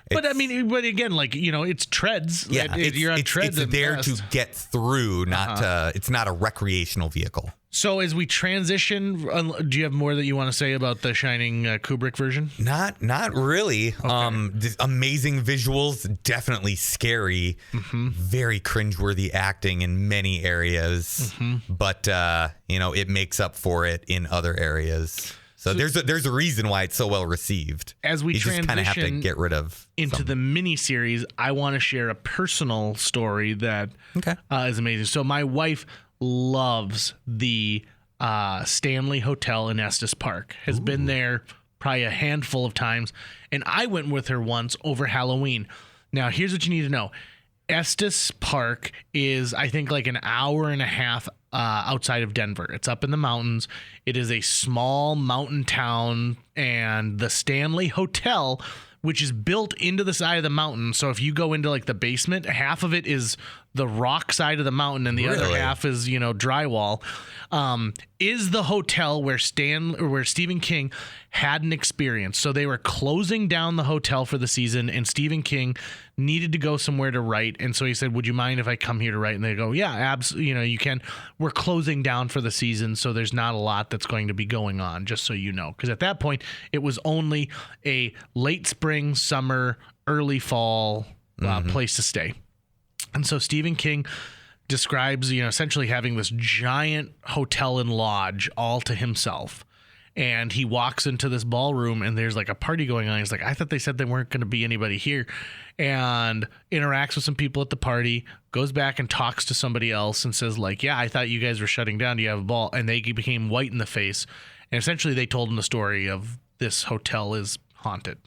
again, it's treads. Yeah, you're on treads. It's there to get through, it's not a recreational vehicle. So as we transition, do you have more that you want to say about the Shining Kubrick version? Not really. Okay. Amazing visuals, definitely scary, very cringeworthy acting in many areas, but it makes up for it in other areas. So there's a reason why it's so well received. As we transition just kind of have to get rid of into the miniseries, I want to share a personal story that is amazing. So my wife loves the Stanley Hotel in Estes Park. Has been there probably a handful of times, and I went with her once over Halloween. Now, here's what you need to know. Estes Park is, I think, an hour and a half outside of Denver. It's up in the mountains. It is a small mountain town, and the Stanley Hotel, which is built into the side of the mountain. So if you go into the basement, half of it is the rock side of the mountain, and the other half is drywall. Is the hotel where Stephen King had an experience. So they were closing down the hotel for the season, and Stephen King needed to go somewhere to write, and so he said, "Would you mind if I come here to write?" And they go, "Yeah, absolutely. You can. We're closing down for the season, so there's not a lot that's going to be going on, just so you know." Because at that point, it was only a late spring, summer, early fall place to stay. And so Stephen King describes, essentially having this giant hotel and lodge all to himself. And he walks into this ballroom, and there's a party going on. He's like, I thought they said there weren't going to be anybody here. And interacts with some people at the party, goes back and talks to somebody else and says, yeah, I thought you guys were shutting down. Do you have a ball? And they became white in the face. And essentially they told him the story of this hotel is haunted.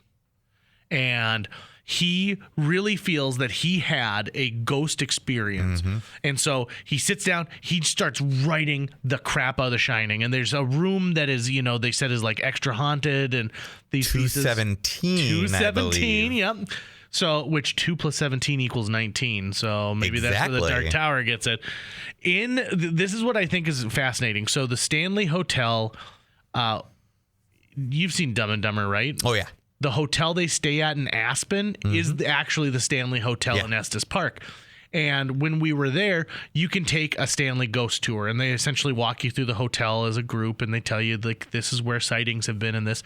And he really feels that he had a ghost experience. And so he sits down, he starts writing the crap out of The Shining. And there's a room that is, they said is like extra haunted, and these 217, 217, yep. So, which 2 plus 17 equals 19. So maybe that's where the Dark Tower gets it. This is what I think is fascinating. So the Stanley Hotel, you've seen Dumb and Dumber, right? Oh, yeah. The hotel they stay at in Aspen is actually the Stanley Hotel in Estes Park. And when we were there, you can take a Stanley ghost tour, and they essentially walk you through the hotel as a group, and they tell you, like, this is where sightings have been in this.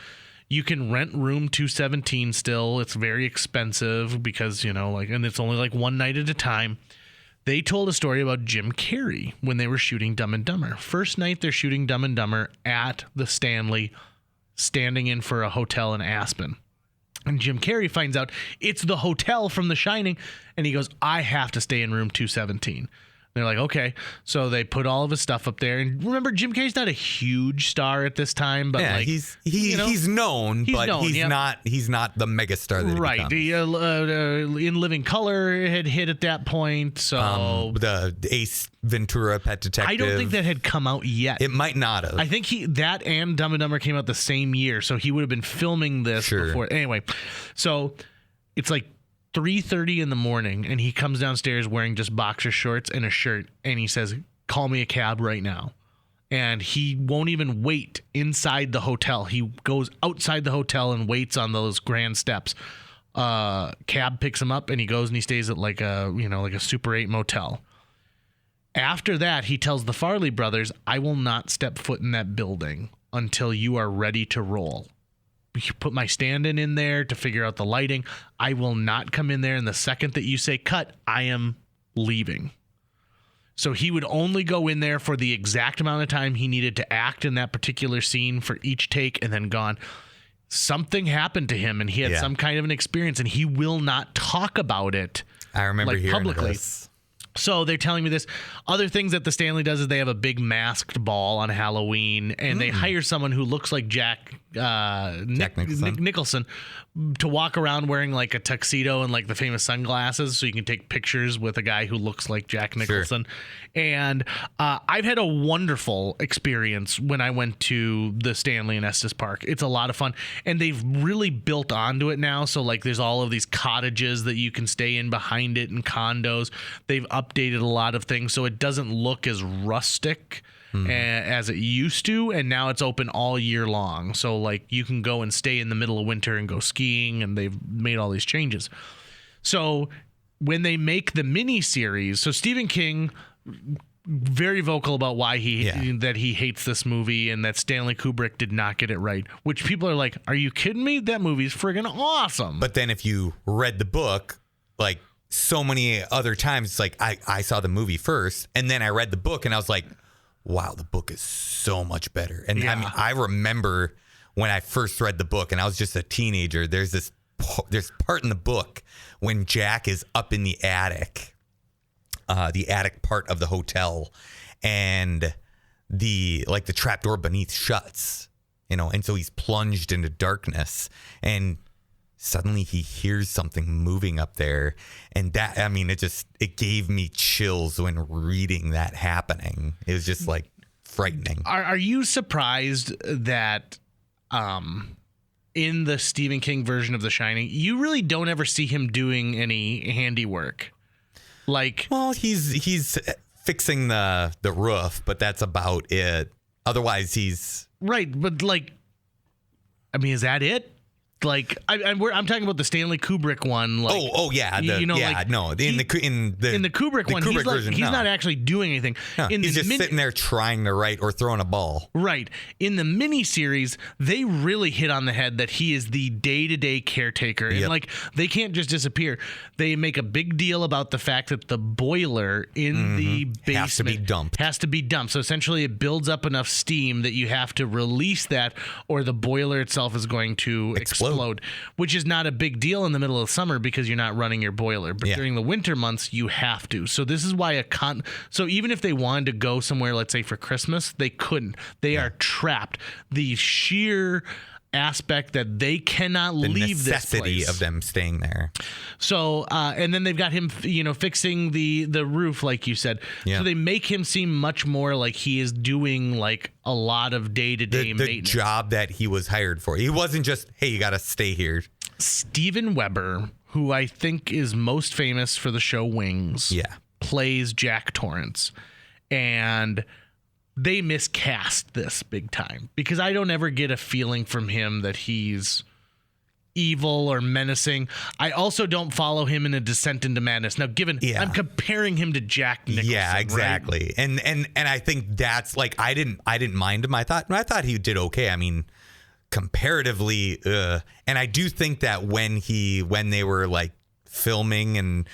You can rent room 217 still. It's very expensive because, and it's only like one night at a time. They told a story about Jim Carrey when they were shooting Dumb and Dumber. First night they're shooting Dumb and Dumber at the Stanley, standing in for a hotel in Aspen. And Jim Carrey finds out it's the hotel from The Shining, and he goes, I have to stay in room 217. They're like, okay. So they put all of his stuff up there. And remember, Jim Carrey's not a huge star at this time, but he's known, he's not the megastar that right. In Living Color had hit at that point. So the Ace Ventura Pet Detective. I don't think that had come out yet. It might not have. I think that and Dumb and Dumber came out the same year, so he would have been filming this before. Anyway, so it's like 3:30 in the morning, and he comes downstairs wearing just boxer shorts and a shirt, and he says, call me a cab right now. And he won't even wait inside the hotel. He goes outside the hotel and waits on those grand steps. Cab picks him up, and he goes and he stays at like a Super 8 motel. After that, he tells the Farley brothers, I will not step foot in that building until you are ready to roll. Put my stand-in in there to figure out the lighting. I will not come in there. And the second that you say cut, I am leaving. So he would only go in there for the exact amount of time he needed to act in that particular scene for each take, and then gone. Something happened to him, and he had some kind of an experience, and he will not talk about it. I remember hearing publicly. this. So they're telling me this. Other things that the Stanley does is they have a big masked ball on Halloween, and they hire someone who looks like Jack Nicholson to walk around wearing like a tuxedo and like the famous sunglasses, so you can take pictures with a guy who looks like Jack Nicholson. Sure. And I've had a wonderful experience when I went to the Stanley in Estes Park. It's a lot of fun, and they've really built onto it now. So like there's all of these cottages that you can stay in behind it and condos. They've updated a lot of things so it doesn't look as rustic as it used to, and now it's open all year long. So like you can go and stay in the middle of winter and go skiing, and they've made all these changes. So when they make the miniseries, so Stephen King very vocal about why he hates this movie and that Stanley Kubrick did not get it right, which people are like, are you kidding me? That movie's friggin' awesome. But then if you read the book, like so many other times, it's like I saw the movie first and then I read the book and I was like, wow, the book is so much better. And I mean, I remember when I first read the book and I was just a teenager, there's part in the book when Jack is up in the attic part of the hotel, and the trapdoor beneath shuts, and so he's plunged into darkness, and suddenly he hears something moving up there, and that, I mean, it gave me chills when reading that happening. It was just like frightening. Are you surprised that in the Stephen King version of The Shining, you really don't ever see him doing any handiwork? Like, well, he's fixing the roof, but that's about it. Otherwise, he's right. But like, I mean, is that it? Like, I'm talking about the Stanley Kubrick one. Like, in the Kubrick one, he's not actually doing anything. No, he's just sitting there trying to write or throwing a ball. Right. In the miniseries, they really hit on the head that he is the day-to-day caretaker, and like they can't just disappear. They make a big deal about the fact that the boiler in the basement has to be dumped. So essentially, it builds up enough steam that you have to release that, or the boiler itself is going to explode. Which is not a big deal in the middle of summer because you're not running your boiler. But during the winter months, you have to. So this is why so even if they wanted to go somewhere, let's say for Christmas, they couldn't. They are trapped. The sheer aspect that they cannot leave this necessity place. of them staying there. So, and then they've got him, fixing the roof, like you said. Yeah. So they make him seem much more like he is doing like a lot of day-to-day The maintenance. job that he was hired for. He wasn't just, hey, you got to stay here. Steven Weber, who I think is most famous for the show Wings, plays Jack Torrance. And they miscast this big time because I don't ever get a feeling from him that he's evil or menacing. I also don't follow him in A Descent into Madness. Now, I'm comparing him to Jack Nicholson. Yeah, exactly. Right? And I think that's like I didn't mind him. I thought he did okay. I mean, comparatively, and I do think that when they were like filming, and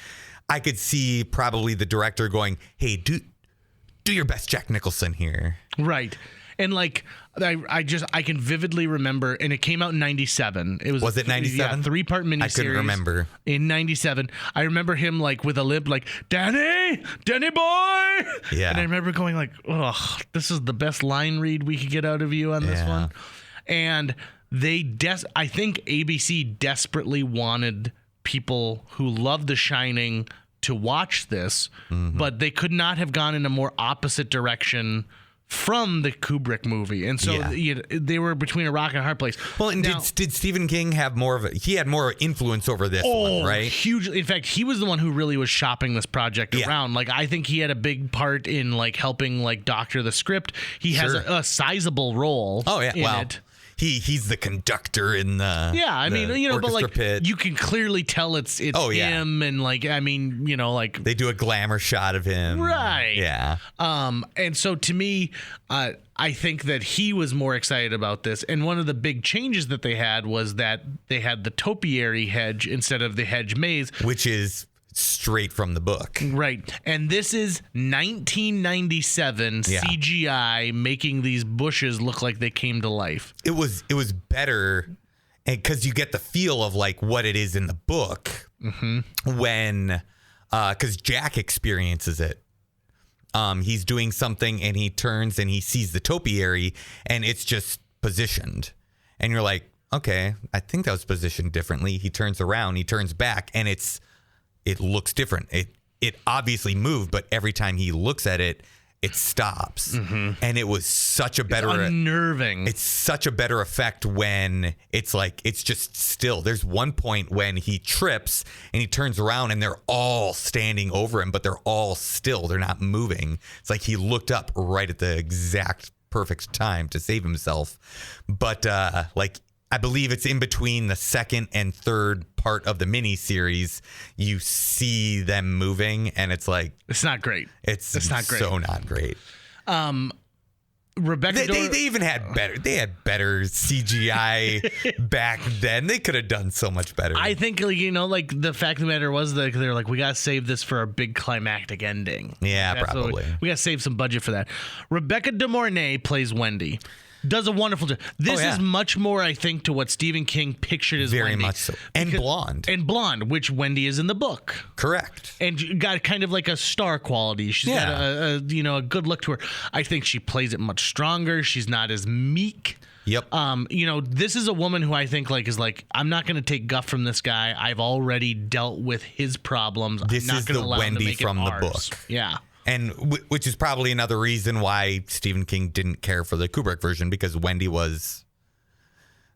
I could see probably the director going, "Hey, do your best Jack Nicholson here." Right. And like I can vividly remember, and it came out in 97. Was it 97? Yeah, 3-part miniseries. I couldn't remember. In 97. I remember him like with a limp, like, Danny boy. Yeah. And I remember going like, oh, this is the best line read we could get out of you on this one. And I think ABC desperately wanted people who love The Shining to watch this, but they could not have gone in a more opposite direction from the Kubrick movie. And so they were between a rock and a hard place. Well, and did Stephen King have he had more influence over this one, right? Hugely. In fact, he was the one who really was shopping this project around. Like, I think he had a big part in like helping like doctor the script. He has a sizable role in it. He's the conductor in the but like pit. you can clearly tell it's him, and like like they do a glamour shot of him, right? Yeah. And so to me, I think that he was more excited about this, and one of the big changes that they had was that they had the topiary hedge instead of the hedge maze, which is straight from the book. Right. And this is 1997 CGI making these bushes look like they came to life. It was better because you get the feel of like what it is in the book when because Jack experiences it. He's doing something and he turns and he sees the topiary and it's just positioned. And you're like, okay, I think that was positioned differently. He turns around, he turns back, and it looks different. It obviously moved, but every time he looks at it, it stops. And it was such a better... It's unnerving. It's such a better effect when it's like, it's just still. There's one point when he trips and he turns around and they're all standing over him, but they're all still. They're not moving. It's like he looked up right at the exact perfect time to save himself. But I believe it's in between the second and third part of the miniseries. You see them moving, and it's like it's not great. It's not great. So not great. Rebecca, they even had better. They had better CGI back then. They could have done so much better. I think like the fact of the matter was that they're like, we gotta save this for our big climactic ending. Yeah, probably. We gotta save some budget for that. Rebecca De Mornay plays Wendy. Does a wonderful job. This is much more, I think, to what Stephen King pictured as Very Wendy. much so. And blonde. And blonde, which Wendy is in the book. Correct. And got kind of like a star quality. She's got a good look to her. I think she plays it much stronger. She's not as meek. Yep. This is a woman who I think is like, I'm not going to take guff from this guy. I've already dealt with his problems. This I'm not is gonna the allow him to Wendy make from it the ours. book. Yeah. And which is probably another reason why Stephen King didn't care for the Kubrick version, because Wendy was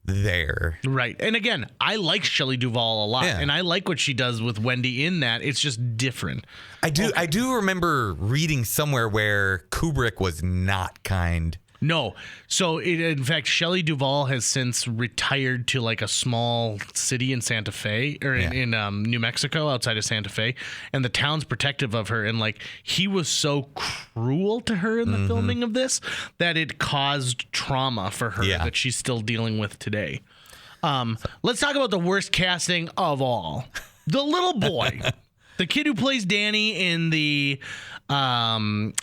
there. Right. And again, I like Shelley Duvall a lot, and I like what she does with Wendy in that. It's just different. I do remember reading somewhere where Kubrick was not kind. No. So, in fact, Shelley Duvall has since retired to like a small city in Santa Fe or in New Mexico outside of Santa Fe. And the town's protective of her. And like he was so cruel to her in the filming of this that it caused trauma for her that she's still dealing with today. Let's talk about the worst casting of all. The little boy. The kid who plays Danny in the Shining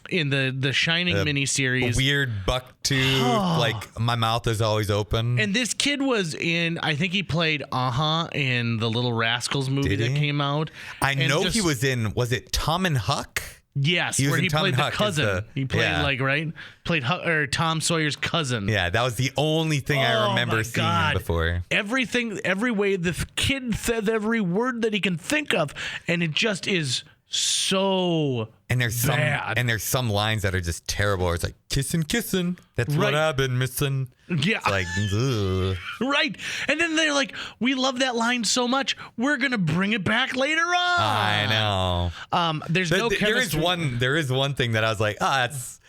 miniseries. Weird buck tooth, like my mouth is always open. And this kid was in, I think he played in the Little Rascals movie that came out. I know he was in, was it Tom and Huck? Yes, He was where in he Tom played the Huck as cousin. the- He played yeah. played Tom Sawyer's cousin. Yeah, that was the only thing I remember my seeing God. him before. Every way the kid says every word that he can think of, and it just is so And there's bad. some lines that are just terrible. Where it's like kissing. That's Right. what I've been missing. Yeah. It's like, ugh. Right. And then they're like, we love that line so much, we're going to bring it back later on. I know. There's no There is chemistry. there is one thing that I was like, that's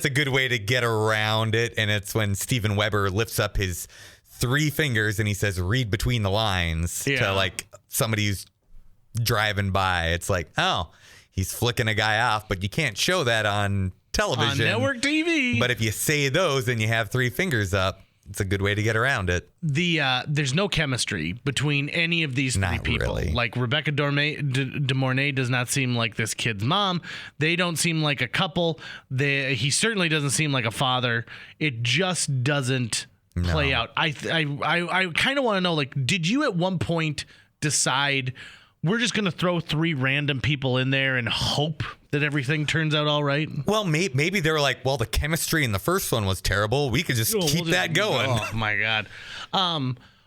a good way to get around it, and it's when Steven Weber lifts up his 3 fingers and he says, "Read between the lines" Yeah. to like somebody who's driving by. It's like, oh, he's flicking a guy off, but you can't show that on television, On network TV. But if you say those and you have 3 fingers up, it's a good way to get around it. There's no chemistry between any of these 3 Not people. really. Like Rebecca De Mornay does not seem like this kid's mom. They don't seem like a couple. He certainly doesn't seem like a father. It just doesn't play out. I kind of want to know, like, did you at one point decide we're just going to throw 3 random people in there and hope that everything turns out all right? Well, maybe they were like, well, the chemistry in the first one was terrible. We could just keep that going. Oh my God.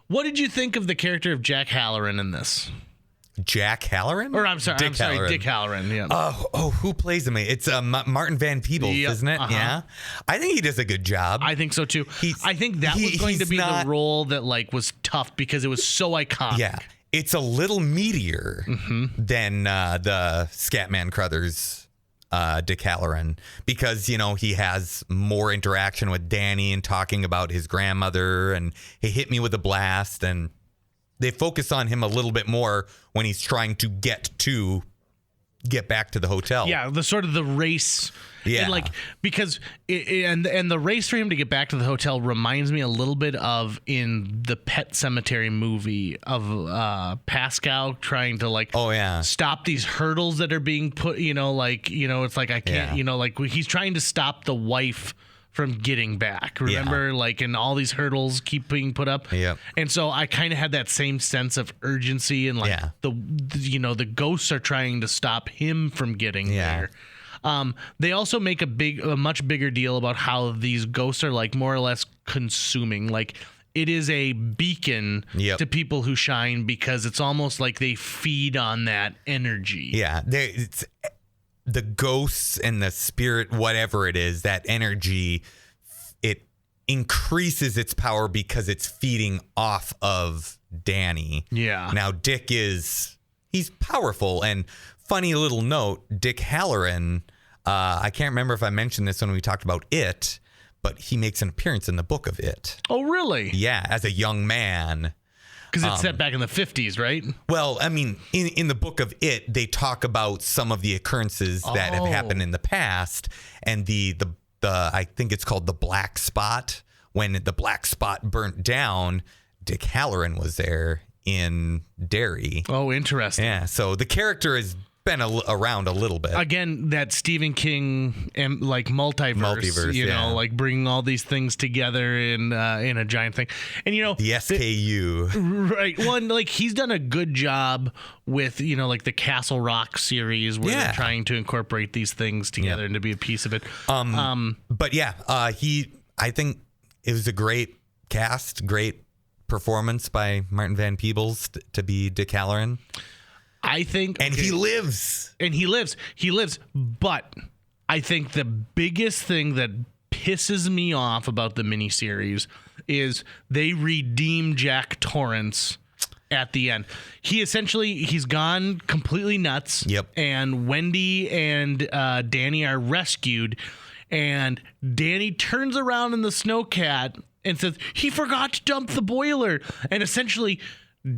What did you think of the character of Jack Halloran in this? Jack Halloran? Or I'm sorry, Halloran. Dick Halloran. Yeah. Who plays him? It's Martin Van Peebles, Yep, isn't it? Yeah. I think he does a good job. I think so too. I think that was going to he's be not- the role that like was tough because it was so iconic. Yeah. It's a little meatier than the Scatman Crothers Dick Halloran, because, you know, he has more interaction with Danny and talking about his grandmother, and he hit me with a blast, and they focus on him a little bit more when he's trying to get back to the hotel. Yeah, the sort of the race. Yeah. And like, because and the race for him to get back to the hotel reminds me a little bit of in the Pet Cemetery movie of Pascal trying to like stop these hurdles that are being put, it's like I can't, like he's trying to stop the wife from getting back. Remember, like, and all these hurdles keep being put up. Yep. And so I kind of had that same sense of urgency, and like the ghosts are trying to stop him from getting there. They also make a much bigger deal about how these ghosts are like more or less consuming. Like, it is a beacon to people who shine, because it's almost like they feed on that energy. Yeah. It's the ghosts and the spirit, whatever it is, that energy, it increases its power because it's feeding off of Danny. Yeah. Now, Dick he's powerful. And funny little note, Dick Halloran, I can't remember if I mentioned this when we talked about It, but he makes an appearance in the book of It. Oh, really? Yeah, as a young man. Because it's set back in the 50s, right? Well, I mean, in the book of It, they talk about some of the occurrences that have happened in the past, and the I think it's called the Black Spot. When the Black Spot burnt down, Dick Halloran was there in Derry. Oh, interesting. Yeah, so the character has been around a little bit. Again, that Stephen King like multiverse, like bringing all these things together in a giant thing. And the SKU, right? One, like, he's done a good job with like the Castle Rock series, where they're trying to incorporate these things together and to be a piece of it. But yeah, I think it was a great cast, great performance by Martin Van Peebles to be Dick Halloran. I think, and he lives. But I think the biggest thing that pisses me off about the miniseries is they redeem Jack Torrance at the end. He's gone completely nuts. Yep. And Wendy and Danny are rescued, and Danny turns around in the Snowcat and says he forgot to dump the boiler, and essentially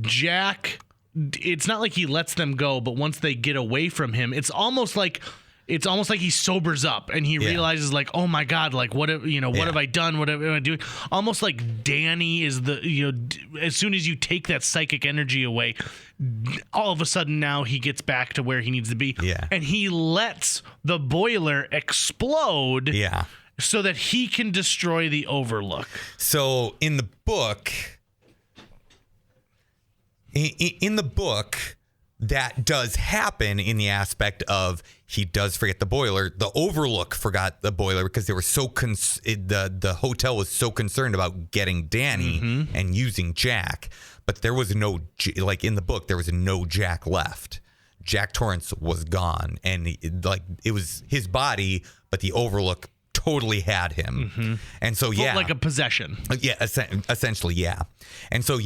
Jack, it's not like he lets them go, but once they get away from him, it's almost like he sobers up and he realizes, like, oh my God, like, what have I done? What am I doing? Almost like Danny is as soon as you take that psychic energy away, all of a sudden now he gets back to where he needs to be. Yeah. And he lets the boiler explode. Yeah. So that he can destroy the Overlook. So in the book, that does happen in the aspect of he does forget the boiler. The Overlook forgot the boiler because they were so the hotel was so concerned about getting Danny and using Jack. But there was no, like in the book, there was no Jack left. Jack Torrance was gone, and it was his body, but the Overlook totally had him. And so like a possession. Yeah, essentially, yeah. And so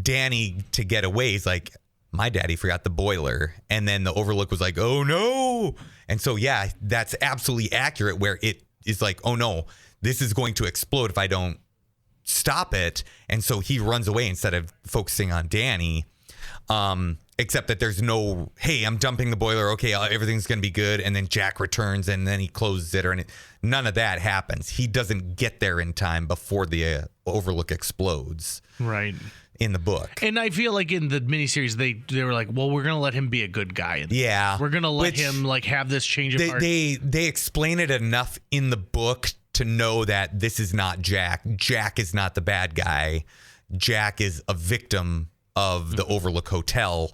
Danny, to get away, is like, my daddy forgot the boiler. And then the Overlook was like, oh no. And so, that's absolutely accurate, where it is like, oh no, this is going to explode if I don't stop it. And so he runs away instead of focusing on Danny. Except that there's no, hey, I'm dumping the boiler. Okay, everything's going to be good. And then Jack returns and then he closes it. None of that happens. He doesn't get there in time before the Overlook explodes. Right. In the book. And I feel like in the miniseries, they were like, well, we're going to let him be a good guy. Yeah. We're going to let him like have this change of heart. They explain it enough in the book to know that this is not Jack. Jack is not the bad guy. Jack is a victim of the Overlook Hotel.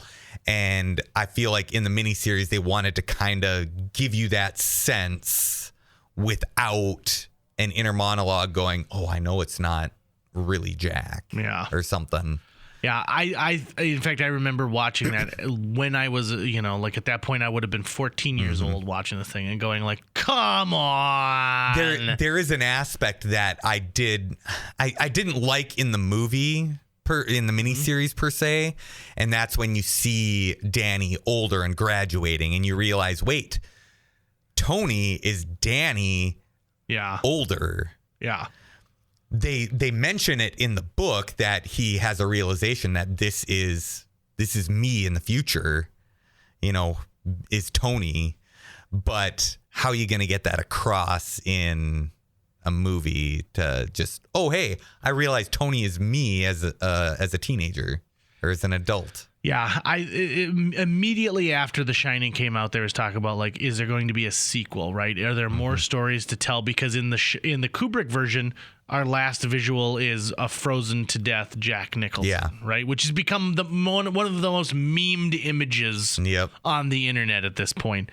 And I feel like in the miniseries, they wanted to kind of give you that sense without an inner monologue going, oh, I know it's not really Jack. Yeah. Or something. Yeah, I in fact, I remember watching that when I was, like at that point, I would have been 14 years old watching the thing and going like, come on. There is an aspect that I didn't like in the movie, in the miniseries per se, and that's when you see Danny older and graduating and you realize, wait, Tony is Danny older. Yeah. They mention it in the book that he has a realization that this is me in the future, is Tony. But how are you going to get that across in a movie to just, oh, hey, I realize Tony is me as a teenager or as an adult? Yeah, immediately after The Shining came out, there was talk about like, is there going to be a sequel? Right? Are there more stories to tell? Because in the Kubrick version, our last visual is a frozen to death Jack Nicholson, right? Which has become one of the most memed images on the internet at this point.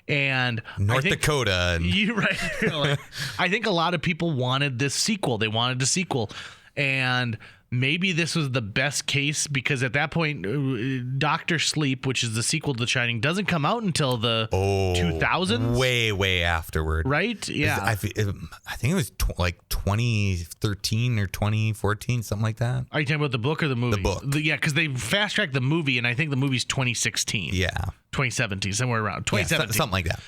And North Dakota. You're right. I think a lot of people wanted this sequel. They wanted a sequel. And maybe this was the best case because at that point, Dr. Sleep, which is the sequel to The Shining, doesn't come out until the 2000s. Way afterward. Right? Yeah. I think it was like 2013 or 2014, something like that. Are you talking about the book or the movie? The book. Yeah, because they fast-tracked the movie, and I think the movie's 2016. Yeah. 2017, somewhere around. 2017. Yeah, something like that.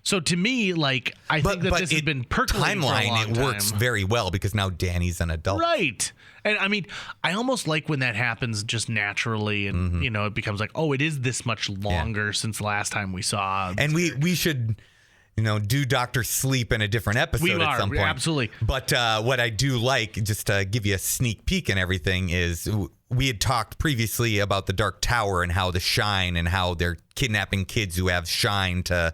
So to me, like, I think that this has been percolating for a long time. It works very well because now Danny's an adult. Right. And I mean, I almost like when that happens just naturally and, it becomes like, oh, it is this much longer since last time we saw. And we should, do Dr. Sleep in a different episode at some point. Absolutely. But what I do like, just to give you a sneak peek and everything, is we had talked previously about the Dark Tower and how the Shine and how they're kidnapping kids who have Shine to,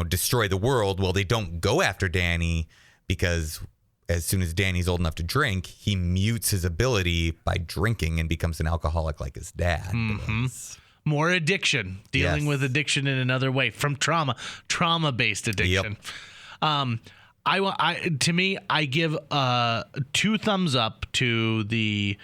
destroy the world. Well, they don't go after Danny because as soon as Danny's old enough to drink, he mutes his ability by drinking and becomes an alcoholic like his dad. More addiction, dealing with addiction in another way from trauma-based addiction. To me, I give 2 thumbs up to the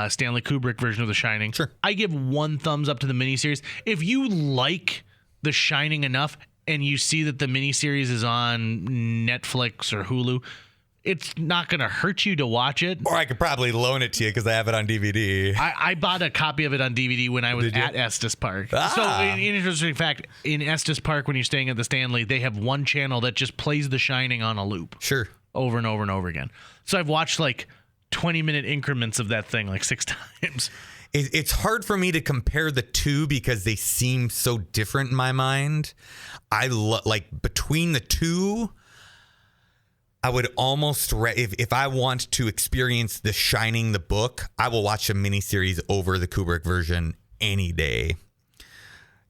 Stanley Kubrick version of The Shining. Sure. I give 1 thumbs up to the miniseries. If you like The Shining enough and you see that the miniseries is on Netflix or Hulu, it's not going to hurt you to watch it. Or I could probably loan it to you because I have it on DVD. I bought a copy of it on DVD when I was at Estes Park. So, in interesting fact, in Estes Park, when you're staying at the Stanley, they have one channel that just plays The Shining on a loop. Sure. Over and over and over again. So I've watched like 20-minute increments of that thing like 6 times. It's hard for me to compare the two because they seem so different in my mind. Between the two, I would almost, if I want to experience The Shining, the book, I will watch a miniseries over the Kubrick version any day.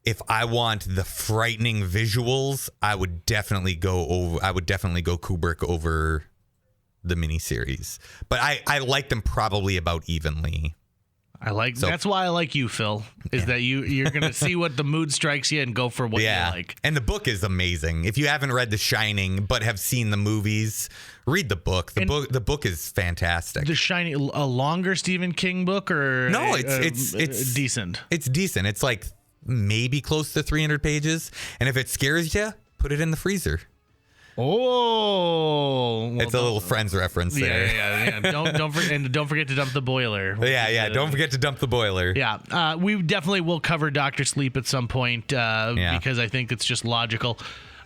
If I want the frightening visuals, I would definitely go Kubrick over the miniseries. But I like them probably about evenly. That's why I like you, Phil. Is that you're gonna see what the mood strikes you and go for what you like. And the book is amazing. If you haven't read The Shining but have seen the movies, read the book. The book is fantastic. The Shining, a longer Stephen King book, or no? It's decent. It's decent. It's like maybe close to 300 pages. And if it scares you, put it in the freezer. Oh, well, it's a little Friends reference there. Yeah. Don't forget to dump the boiler. Don't forget to dump the boiler. Yeah, we definitely will cover Dr. Sleep at some point because I think it's just logical.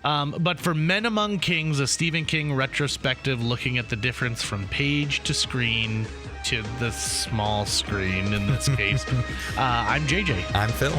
But for Men Among Kings, a Stephen King retrospective looking at the difference from page to screen to the small screen in this case, I'm JJ. I'm Phil.